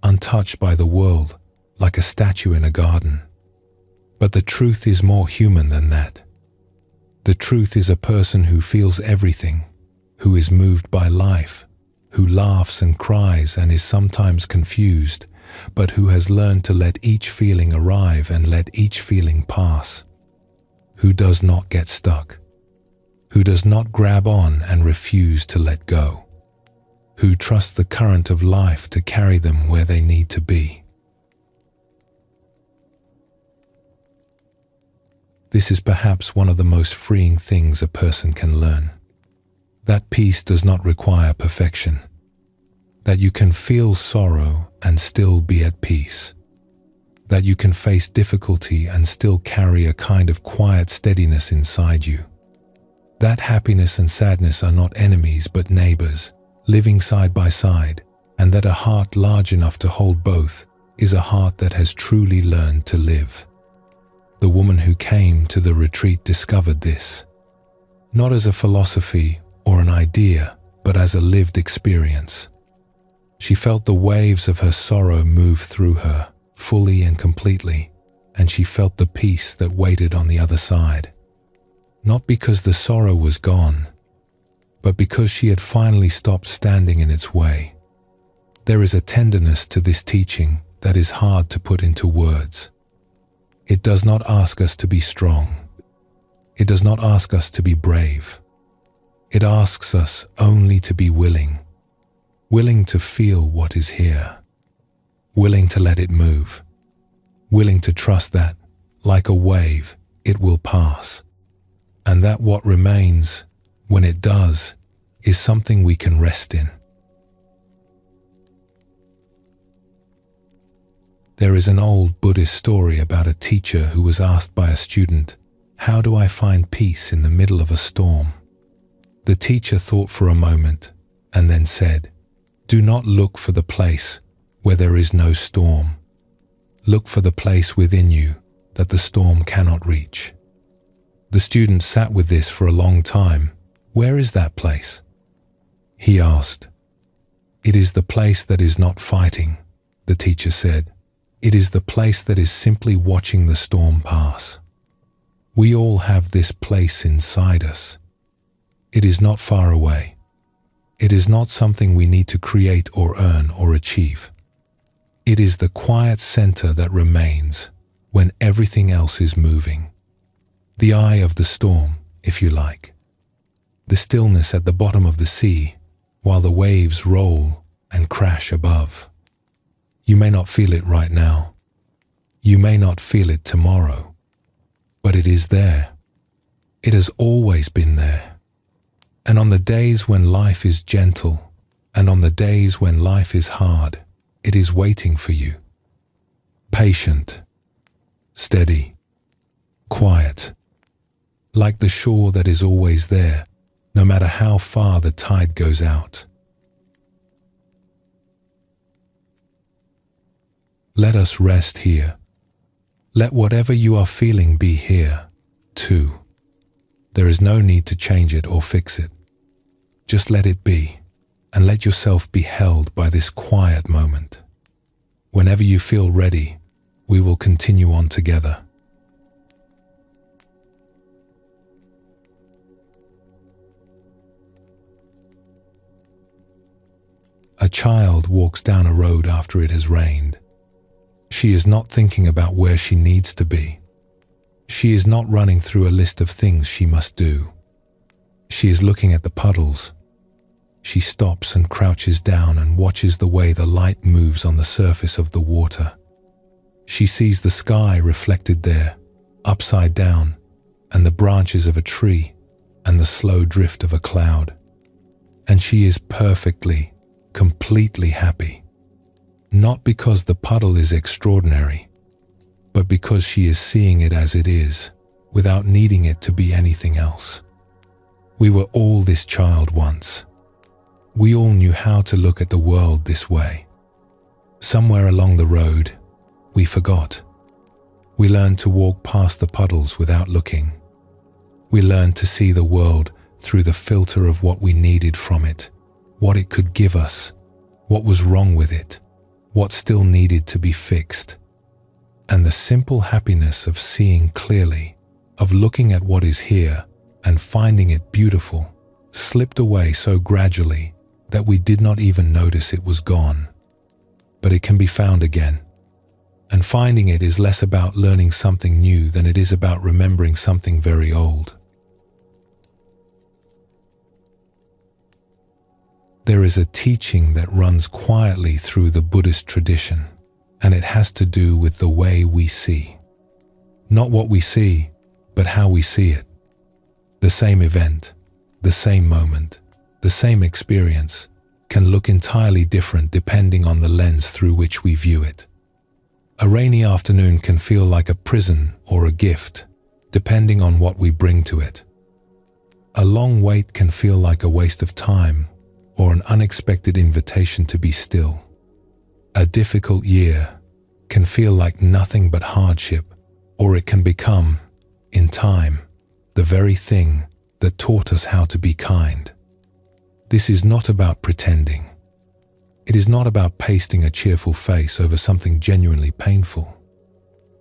untouched by the world, like a statue in a garden. But the truth is more human than that. The truth is a person who feels everything, who is moved by life, who laughs and cries and is sometimes confused, but who has learned to let each feeling arrive and let each feeling pass. Who does not get stuck, who does not grab on and refuse to let go, who trusts the current of life to carry them where they need to be. This is perhaps one of the most freeing things a person can learn. That peace does not require perfection, that you can feel sorrow and still be at peace, that you can face difficulty and still carry a kind of quiet steadiness inside you. That happiness and sadness are not enemies but neighbors, living side by side, and that a heart large enough to hold both is a heart that has truly learned to live. The woman who came to the retreat discovered this, not as a philosophy or an idea, but as a lived experience. She felt the waves of her sorrow move through her, fully and completely, and she felt the peace that waited on the other side. Not because the sorrow was gone, but because she had finally stopped standing in its way. There is a tenderness to this teaching that is hard to put into words. It does not ask us to be strong. It does not ask us to be brave. It asks us only to be willing to feel what is here, willing to let it move, willing to trust that, like a wave, it will pass, and that what remains, when it does, is something we can rest in. There is an old Buddhist story about a teacher who was asked by a student, "How do I find peace in the middle of a storm?" The teacher thought for a moment and then said, "Do not look for the place where there is no storm. Look for the place within you that the storm cannot reach." The student sat with this for a long time. "Where is that place?" He asked. "It is the place that is not fighting," the teacher said. "It is the place that is simply watching the storm pass." We all have this place inside us. It is not far away. It is not something we need to create or earn or achieve. It is the quiet center that remains when everything else is moving. The eye of the storm if you like. The stillness at the bottom of the sea, while the waves roll and crash above. You may not feel it right now. You may not feel it tomorrow. But it is there. It has always been there. And on the days when life is gentle, and on the days when life is hard, it is waiting for you. Patient, steady, quiet, like the shore that is always there, no matter how far the tide goes out. Let us rest here. Let whatever you are feeling be here, too. There is no need to change it or fix it. Just let it be, and let yourself be held by this quiet moment. Whenever you feel ready, we will continue on together. A child walks down a road after it has rained. She is not thinking about where she needs to be. She is not running through a list of things she must do. She is looking at the puddles. She stops and crouches down and watches the way the light moves on the surface of the water. She sees the sky reflected there, upside down, and the branches of a tree, and the slow drift of a cloud. And she is perfectly, completely happy. Not because the puddle is extraordinary, but because she is seeing it as it is, without needing it to be anything else. We were all this child once. We all knew how to look at the world this way. Somewhere along the road, we forgot. We learned to walk past the puddles without looking. We learned to see the world through the filter of what we needed from it, what it could give us, what was wrong with it, what still needed to be fixed. And the simple happiness of seeing clearly, of looking at what is here and finding it beautiful, slipped away so gradually that we did not even notice it was gone. But it can be found again. And finding it is less about learning something new than it is about remembering something very old. There is a teaching that runs quietly through the Buddhist tradition, and it has to do with the way we see. Not what we see, but how we see it. The same event, the same moment, the same experience can look entirely different depending on the lens through which we view it. A rainy afternoon can feel like a prison or a gift, depending on what we bring to it. A long wait can feel like a waste of time or an unexpected invitation to be still. A difficult year can feel like nothing but hardship, or it can become, in time, the very thing that taught us how to be kind. This is not about pretending. It is not about pasting a cheerful face over something genuinely painful.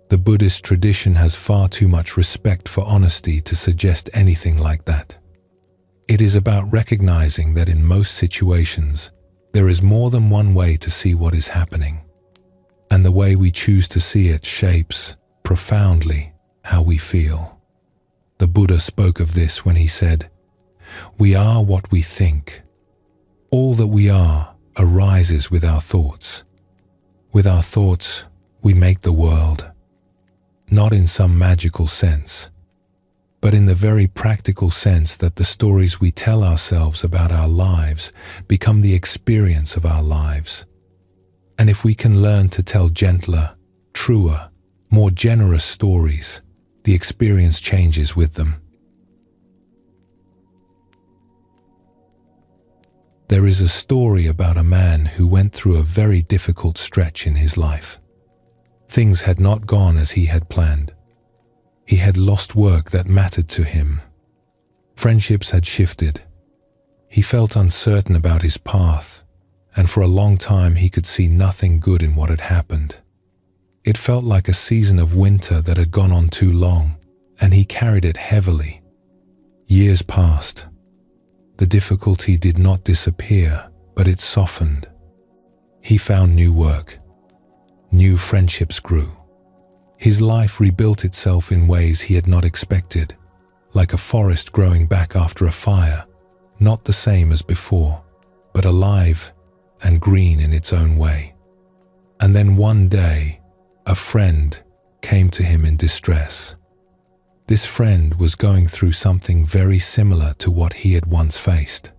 The Buddhist tradition has far too much respect for honesty to suggest anything like that. It is about recognizing that in most situations, there is more than one way to see what is happening, and the way we choose to see it shapes, profoundly, how we feel. The Buddha spoke of this when he said, "We are what we think. All that we are arises with our thoughts. With our thoughts, we make the world." Not in some magical sense, but in the very practical sense that the stories we tell ourselves about our lives become the experience of our lives. And if we can learn to tell gentler, truer, more generous stories, the experience changes with them. There is a story about a man who went through a very difficult stretch in his life. Things had not gone as he had planned. He had lost work that mattered to him. Friendships had shifted. He felt uncertain about his path, and for a long time he could see nothing good in what had happened. It felt like a season of winter that had gone on too long, and he carried it heavily. Years passed. The difficulty did not disappear, but it softened. He found new work. New friendships grew. His life rebuilt itself in ways he had not expected. like a forest growing back after a fire, not the same as before, but alive and green in its own way. And then one day, a friend came to him in distress. This friend was going through something very similar to what he had once faced.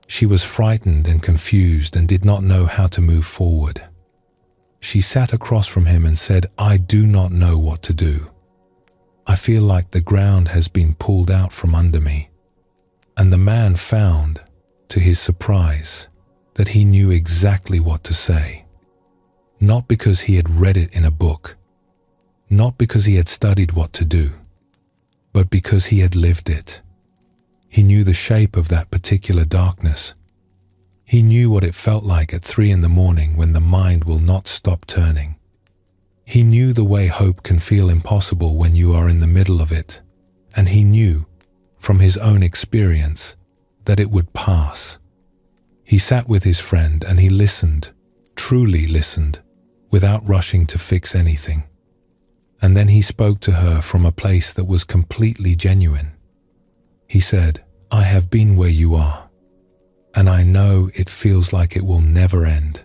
She was frightened and confused and did not know how to move forward. She sat across from him and said, "I do not know what to do. I feel like the ground has been pulled out from under me." And the man found, to his surprise, that he knew exactly what to say. Not because he had read it in a book, not because he had studied what to do, but because he had lived it. He knew the shape of that particular darkness. He knew what it felt like at 3 a.m. when the mind will not stop turning. He knew the way hope can feel impossible when you are in the middle of it, and he knew, from his own experience, that it would pass. He sat with his friend and he listened, truly listened, without rushing to fix anything. And then he spoke to her from a place that was completely genuine. He said, "I have been where you are, and I know it feels like it will never end.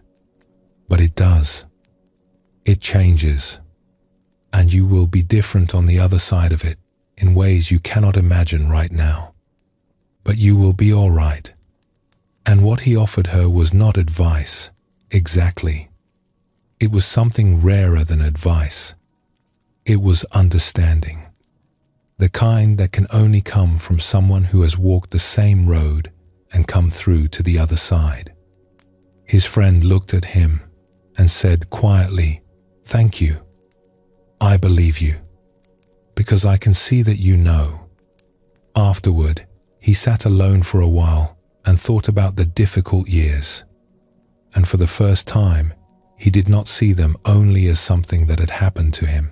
But it does. It changes. And you will be different on the other side of it in ways you cannot imagine right now. But you will be all right." And what he offered her was not advice, exactly. It was something rarer than advice. It was understanding. The kind that can only come from someone who has walked the same road and come through to the other side. His friend looked at him and said quietly, "Thank you. I believe you, because I can see that you know." Afterward, he sat alone for a while and thought about the difficult years. And for the first time, he did not see them only as something that had happened to him.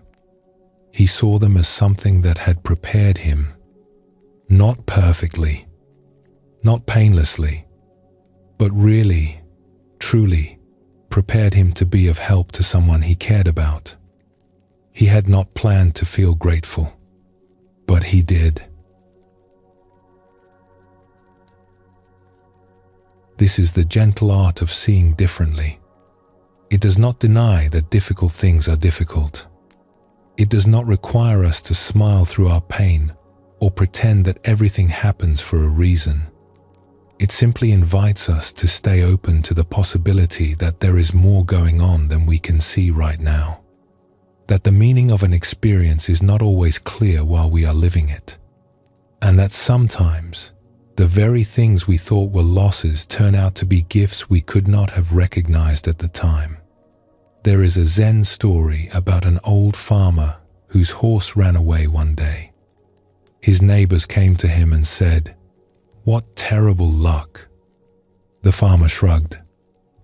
He saw them as something that had prepared him, not perfectly, not painlessly, but really, truly prepared him to be of help to someone he cared about. He had not planned to feel grateful, but he did. This is the gentle art of seeing differently. It does not deny that difficult things are difficult. It does not require us to smile through our pain or pretend that everything happens for a reason. It simply invites us to stay open to the possibility that there is more going on than we can see right now. That the meaning of an experience is not always clear while we are living it. And that sometimes the very things we thought were losses turn out to be gifts we could not have recognized at the time. There is a Zen story about an old farmer whose horse ran away one day. His neighbors came to him and said, "What terrible luck." The farmer shrugged.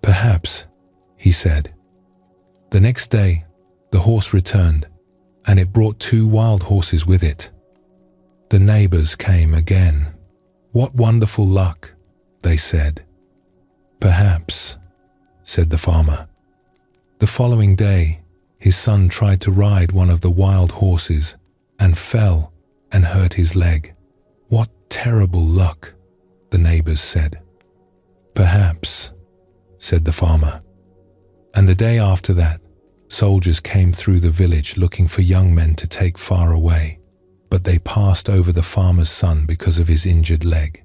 "Perhaps," he said. The next day, the horse returned, and it brought 2 wild horses with it. The neighbors came again. "What wonderful luck," they said. "Perhaps," said the farmer. The following day, his son tried to ride one of the wild horses and fell and hurt his leg. "What terrible luck," the neighbors said. "Perhaps," said the farmer. And the day after that, soldiers came through the village looking for young men to take far away, but they passed over the farmer's son because of his injured leg.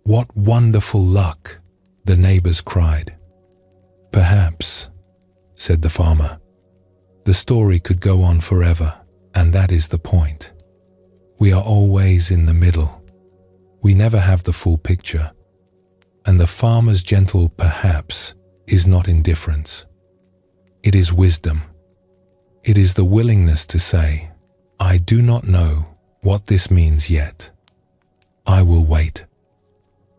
"What wonderful luck," the neighbors cried. "Perhaps," said the farmer. The story could go on forever, and that is the point. We are always in the middle. We never have the full picture. And the farmer's gentle "perhaps" is not indifference. It is wisdom. It is the willingness to say, "I do not know what this means yet. I will wait.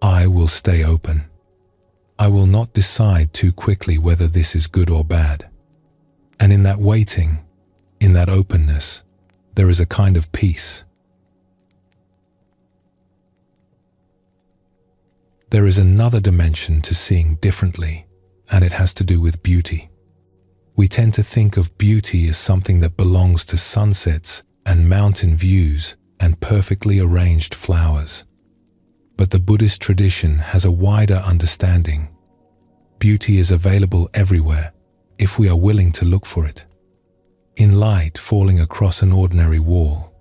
I will stay open. I will not decide too quickly whether this is good or bad." And in that waiting, in that openness, there is a kind of peace. There is another dimension to seeing differently, and it has to do with beauty. We tend to think of beauty as something that belongs to sunsets and mountain views and perfectly arranged flowers. But the Buddhist tradition has a wider understanding. Beauty is available everywhere if we are willing to look for it. In light falling across an ordinary wall,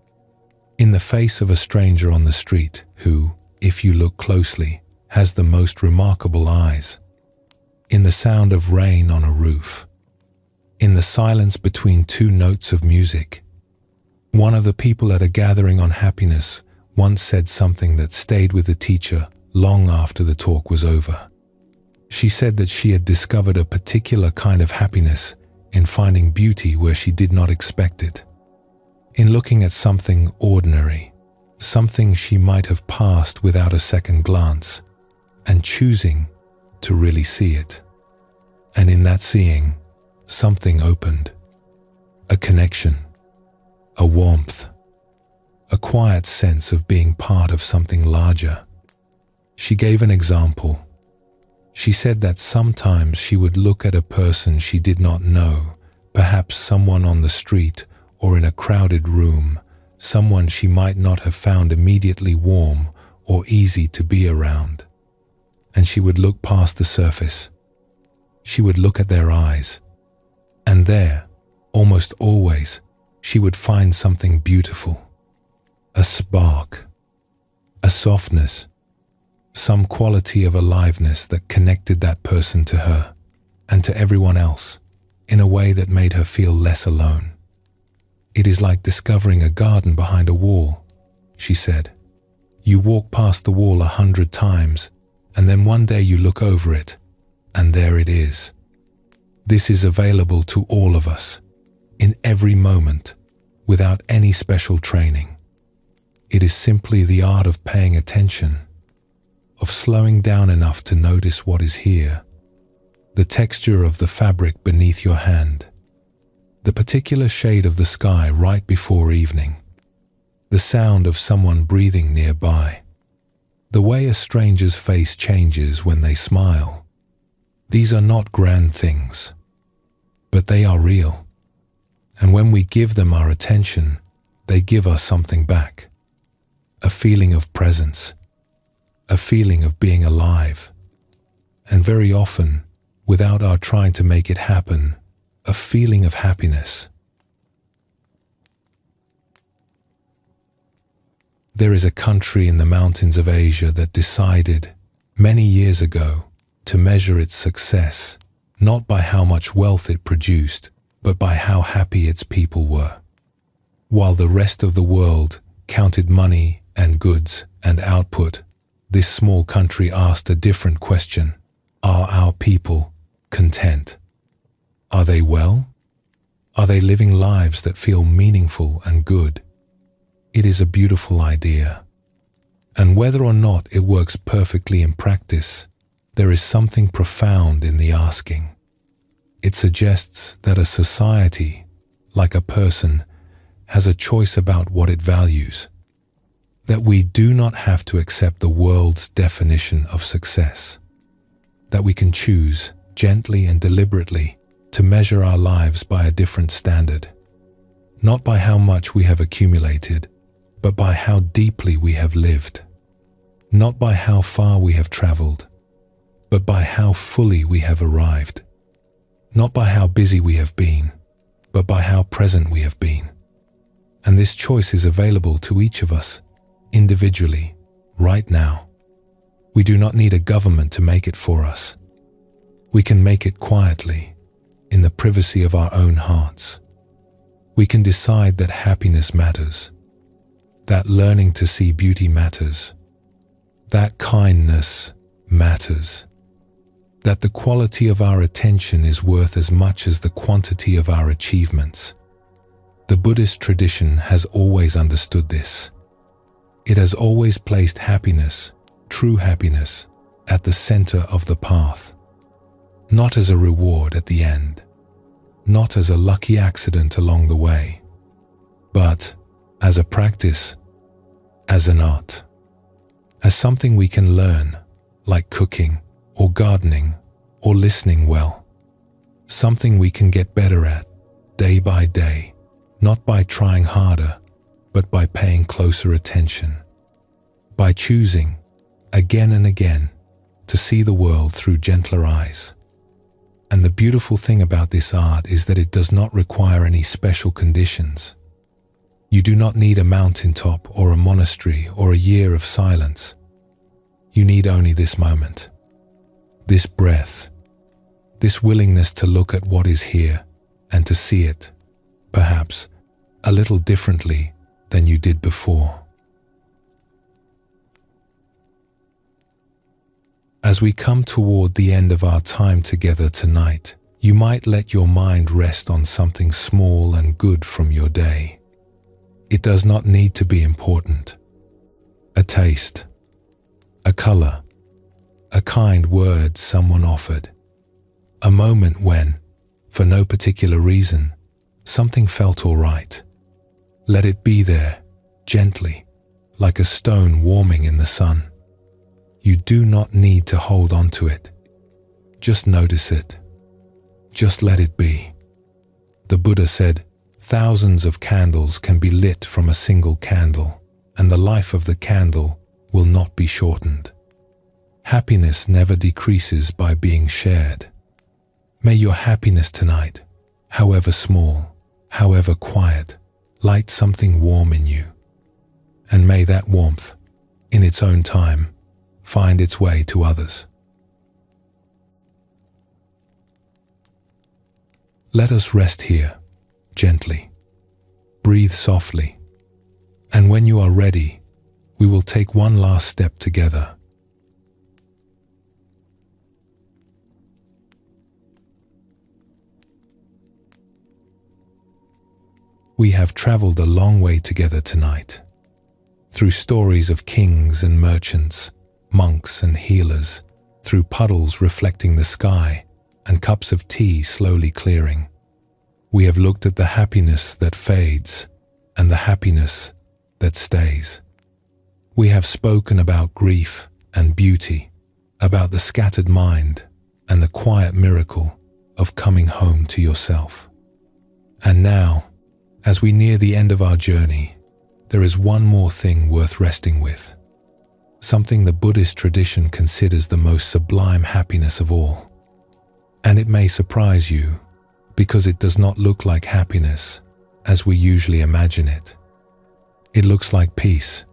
in the face of a stranger on the street who, if you look closely, has the most remarkable eyes, in the sound of rain on a roof, in the silence between two notes of music. One of the people at a gathering on happiness once said something that stayed with the teacher long after the talk was over. She said that she had discovered a particular kind of happiness in finding beauty where she did not expect it, in looking at something ordinary, something she might have passed without a second glance, and choosing to really see it. And in that seeing, something opened. A connection, a warmth, a quiet sense of being part of something larger. She gave an example. She said that sometimes she would look at a person she did not know, perhaps someone on the street or in a crowded room, someone she might not have found immediately warm or easy to be around. And she would look past the surface. She would look at their eyes. And there, almost always, she would find something beautiful. A spark, a softness, some quality of aliveness that connected that person to her and to everyone else in a way that made her feel less alone. It is like discovering a garden behind a wall, she said. You walk past the wall 100 times, and then one day you look over it, and there it is. This is available to all of us, in every moment, without any special training. It is simply the art of paying attention, of slowing down enough to notice what is here, the texture of the fabric beneath your hand, the particular shade of the sky right before evening, the sound of someone breathing nearby, the way a stranger's face changes when they smile. These are not grand things, but they are real. And when we give them our attention, they give us something back. A feeling of presence, a feeling of being alive, and very often, without our trying to make it happen, a feeling of happiness. There is a country in the mountains of Asia that decided, many years ago, to measure its success, not by how much wealth it produced, but by how happy its people were. While the rest of the world counted money and goods and output, this small country asked a different question. Are our people content? Are they well? Are they living lives that feel meaningful and good? It is a beautiful idea. And whether or not it works perfectly in practice, there is something profound in the asking. It suggests that a society, like a person, has a choice about what it values, that we do not have to accept the world's definition of success, that we can choose, gently and deliberately, to measure our lives by a different standard, not by how much we have accumulated, but by how deeply we have lived, not by how far we have traveled, but by how fully we have arrived, not by how busy we have been, but by how present we have been. And this choice is available to each of us, individually, right now. We do not need a government to make it for us. We can make it quietly, in the privacy of our own hearts. We can decide that happiness matters, that learning to see beauty matters, that kindness matters, that the quality of our attention is worth as much as the quantity of our achievements. The Buddhist tradition has always understood this. It has always placed happiness, true happiness, at the center of the path, not as a reward at the end, not as a lucky accident along the way, but as a practice, as an art, as something we can learn, like cooking or gardening or listening well, something we can get better at day by day, not by trying harder, but by paying closer attention, by choosing, again and again, to see the world through gentler eyes. And the beautiful thing about this art is that it does not require any special conditions. You do not need a mountaintop or a monastery or a year of silence. You need only this moment, this breath, this willingness to look at what is here and to see it, perhaps, a little differently than you did before. As we come toward the end of our time together tonight, you might let your mind rest on something small and good from your day. It does not need to be important. A taste, a color, a kind word someone offered, a moment when, for no particular reason, something felt all right. Let it be there, gently, like a stone warming in the sun. You do not need to hold on to it. Just notice it. Just let it be. The Buddha said, thousands of candles can be lit from a single candle, and the life of the candle will not be shortened. Happiness never decreases by being shared. May your happiness tonight, however small, however quiet, light something warm in you. And may that warmth, in its own time, find its way to others. Let us rest here, gently. Breathe softly. And when you are ready, we will take one last step together. We have traveled a long way together tonight, through stories of kings and merchants, monks and healers, through puddles reflecting the sky and cups of tea slowly clearing. We have looked at the happiness that fades and the happiness that stays. We have spoken about grief and beauty, about the scattered mind and the quiet miracle of coming home to yourself. And now, as we near the end of our journey, there is one more thing worth resting with. Something the Buddhist tradition considers the most sublime happiness of all. And it may surprise you, because it does not look like happiness as we usually imagine it. It looks like peace.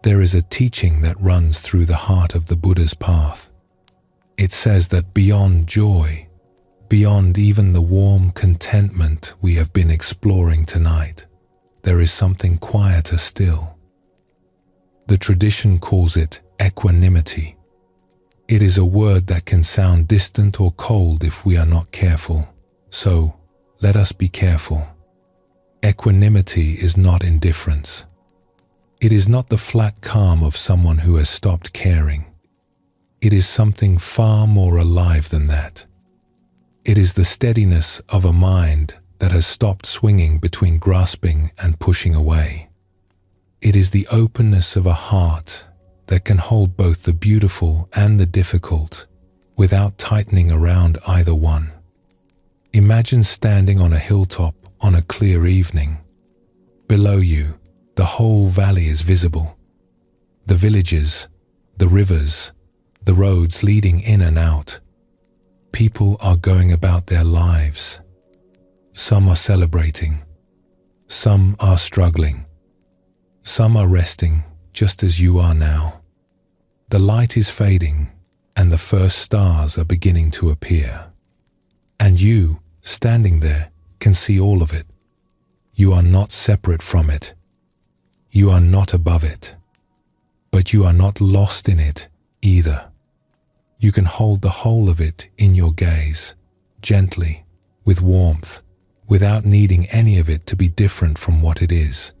There is a teaching that runs through the heart of the Buddha's path. It says that beyond joy, beyond even the warm contentment we have been exploring tonight, there is something quieter still. The tradition calls it equanimity. It is a word that can sound distant or cold if we are not careful, so let us be careful. Equanimity is not indifference. It is not the flat calm of someone who has stopped caring. It is something far more alive than that. It is the steadiness of a mind that has stopped swinging between grasping and pushing away. It is the openness of a heart that can hold both the beautiful and the difficult without tightening around either one. Imagine standing on a hilltop on a clear evening. Below you, the whole valley is visible. The villages, the rivers, the roads leading in and out. People are going about their lives. Some are celebrating. Some are struggling. Some are resting, just as you are now. The light is fading, and the first stars are beginning to appear. And you, standing there, can see all of it. You are not separate from it. You are not above it. But you are not lost in it either. You can hold the whole of it in your gaze, gently, with warmth, without needing any of it to be different from what it is.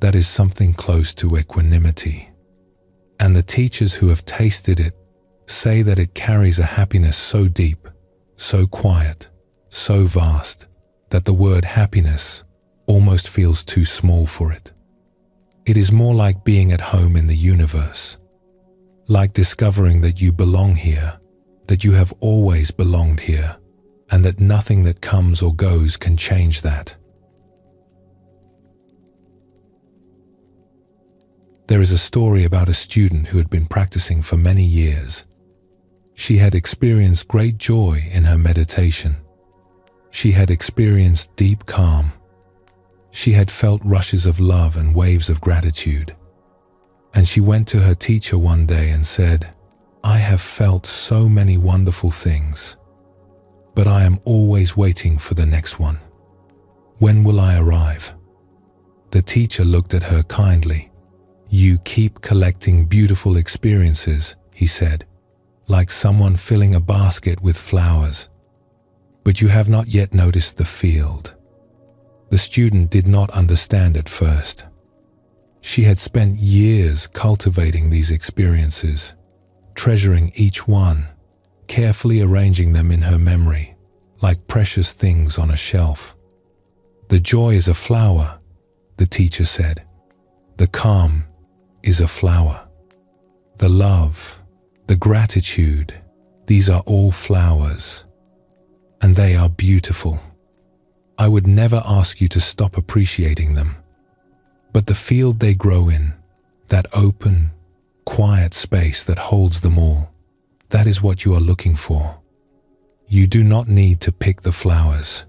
That is something close to equanimity. And the teachers who have tasted it say that it carries a happiness so deep, so quiet, so vast, that the word happiness almost feels too small for it. It is more like being at home in the universe, like discovering that you belong here, that you have always belonged here, and that nothing that comes or goes can change that. There is a story about a student who had been practicing for many years. She had experienced great joy in her meditation. She had experienced deep calm. She had felt rushes of love and waves of gratitude. And she went to her teacher one day and said, "I have felt so many wonderful things, but I am always waiting for the next one. When will I arrive?" The teacher looked at her kindly. "You keep collecting beautiful experiences," he said, "like someone filling a basket with flowers. But you have not yet noticed the field." The student did not understand at first. She had spent years cultivating these experiences, treasuring each one, carefully arranging them in her memory, like precious things on a shelf. "The joy is a flower," the teacher said. "The calm is a flower. The love, the gratitude, these are all flowers, and they are beautiful. I would never ask you to stop appreciating them. But the field they grow in, that open, quiet space that holds them all, that is what you are looking for. You do not need to pick the flowers.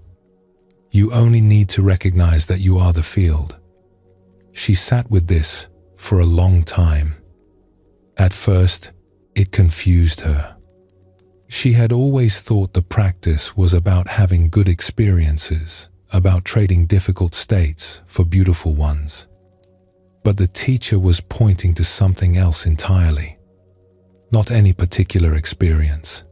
You only need to recognize that you are the field." She sat with this for a long time. At first, it confused her. She had always thought the practice was about having good experiences, about trading difficult states for beautiful ones. But the teacher was pointing to something else entirely. Not any particular experience,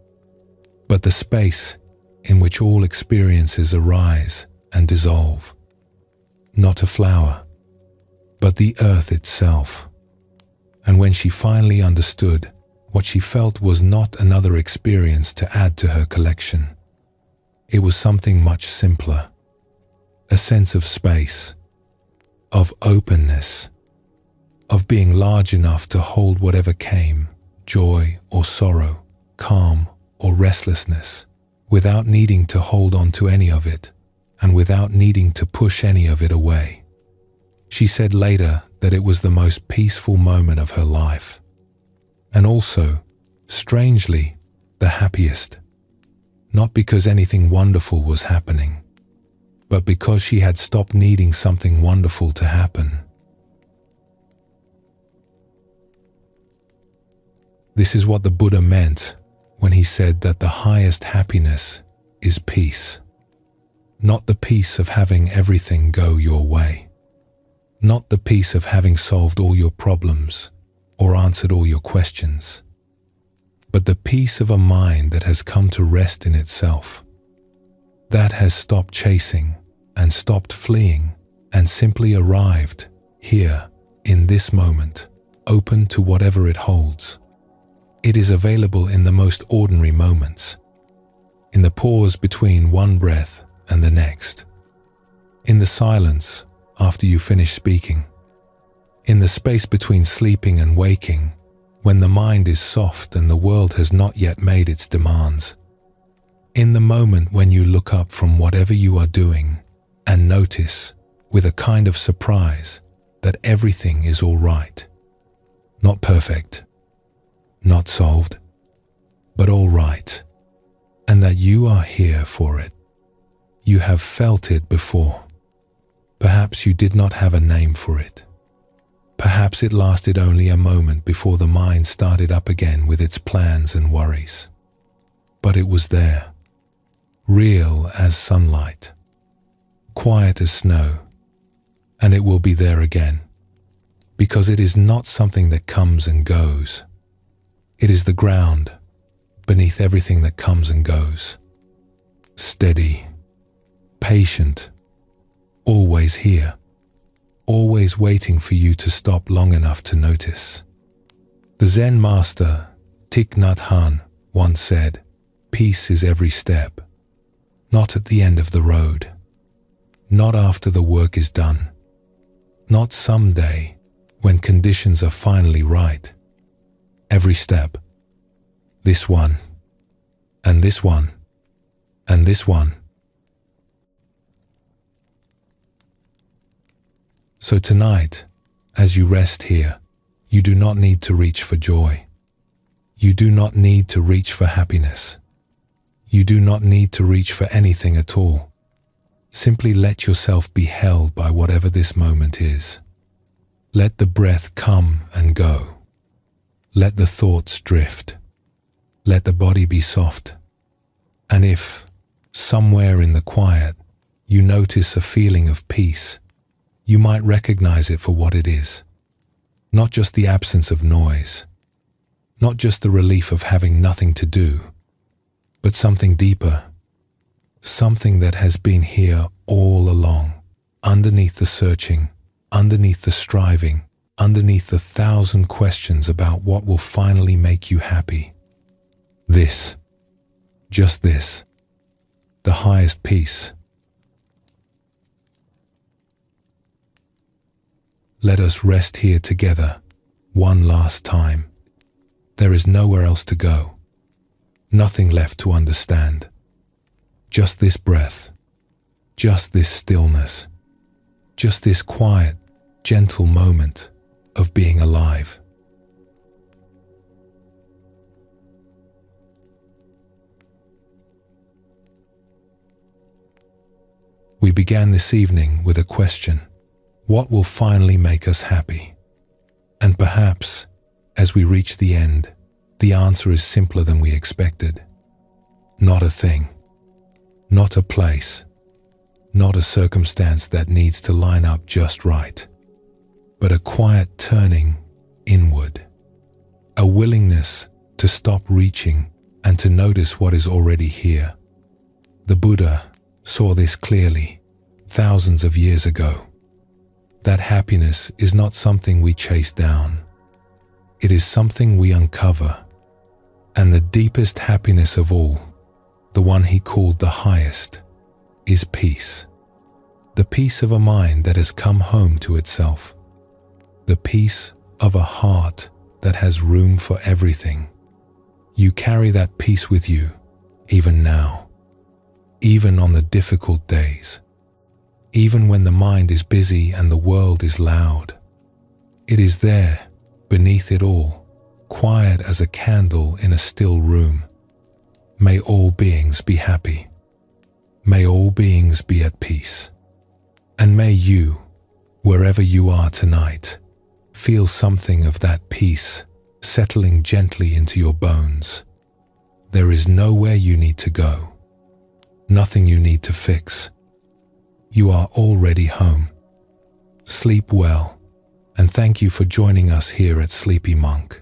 but the space in which all experiences arise and dissolve. Not a flower, but the earth itself. And when she finally understood, what she felt was not another experience to add to her collection. It was something much simpler. A sense of space, of openness, of being large enough to hold whatever came, joy or sorrow, calm or restlessness, without needing to hold on to any of it, and without needing to push any of it away. She said later that it was the most peaceful moment of her life, and also, strangely, the happiest. Not because anything wonderful was happening, but because she had stopped needing something wonderful to happen. This is what the Buddha meant when he said that the highest happiness is peace. Not the peace of having everything go your way. Not the peace of having solved all your problems or answered all your questions, but the peace of a mind that has come to rest in itself, that has stopped chasing and stopped fleeing and simply arrived here in this moment, open to whatever it holds. It is available in the most ordinary moments, in the pause between one breath and the next, in the silence after you finish speaking, in the space between sleeping and waking, when the mind is soft and the world has not yet made its demands, in the moment when you look up from whatever you are doing and notice, with a kind of surprise, that everything is all right. Not perfect, not solved, but all right, and that you are here for it. You have felt it before. Perhaps you did not have a name for it. Perhaps it lasted only a moment before the mind started up again with its plans and worries. But it was there, real as sunlight, quiet as snow, and it will be there again, because it is not something that comes and goes. It is the ground beneath everything that comes and goes. Steady, patient, always here, always waiting for you to stop long enough to notice. The Zen master, Thich Nhat Hanh, once said, "Peace is every step, not at the end of the road, not after the work is done, not someday when conditions are finally right. Every step, this one, and this one, and this one. So tonight, as you rest here, you do not need to reach for joy. You do not need to reach for happiness. You do not need to reach for anything at all. Simply let yourself be held by whatever this moment is. Let the breath come and go. Let the thoughts drift. Let the body be soft. And if, somewhere in the quiet, you notice a feeling of peace, you might recognize it for what it is. Not just the absence of noise, not just the relief of having nothing to do, but something deeper, something that has been here all along, underneath the searching, underneath the striving, underneath the 1,000 questions about what will finally make you happy. This, just this, the highest peace. Let us rest here together, one last time. There is nowhere else to go, nothing left to understand. Just this breath, just this stillness, just this quiet, gentle moment of being alive. We began this evening with a question. What will finally make us happy? And perhaps, as we reach the end, the answer is simpler than we expected. Not a thing, not a place, not a circumstance that needs to line up just right, but a quiet turning inward, a willingness to stop reaching and to notice what is already here. The Buddha saw this clearly thousands of years ago. That happiness is not something we chase down. It is something we uncover. And the deepest happiness of all, the one he called the highest, is peace. The peace of a mind that has come home to itself. The peace of a heart that has room for everything. You carry that peace with you, even now, even on the difficult days. Even when the mind is busy and the world is loud, it is there, beneath it all, quiet as a candle in a still room. May all beings be happy. May all beings be at peace. And may you, wherever you are tonight, feel something of that peace settling gently into your bones. There is nowhere you need to go, nothing you need to fix. You are already home. Sleep well, and thank you for joining us here at Sleepy Monk.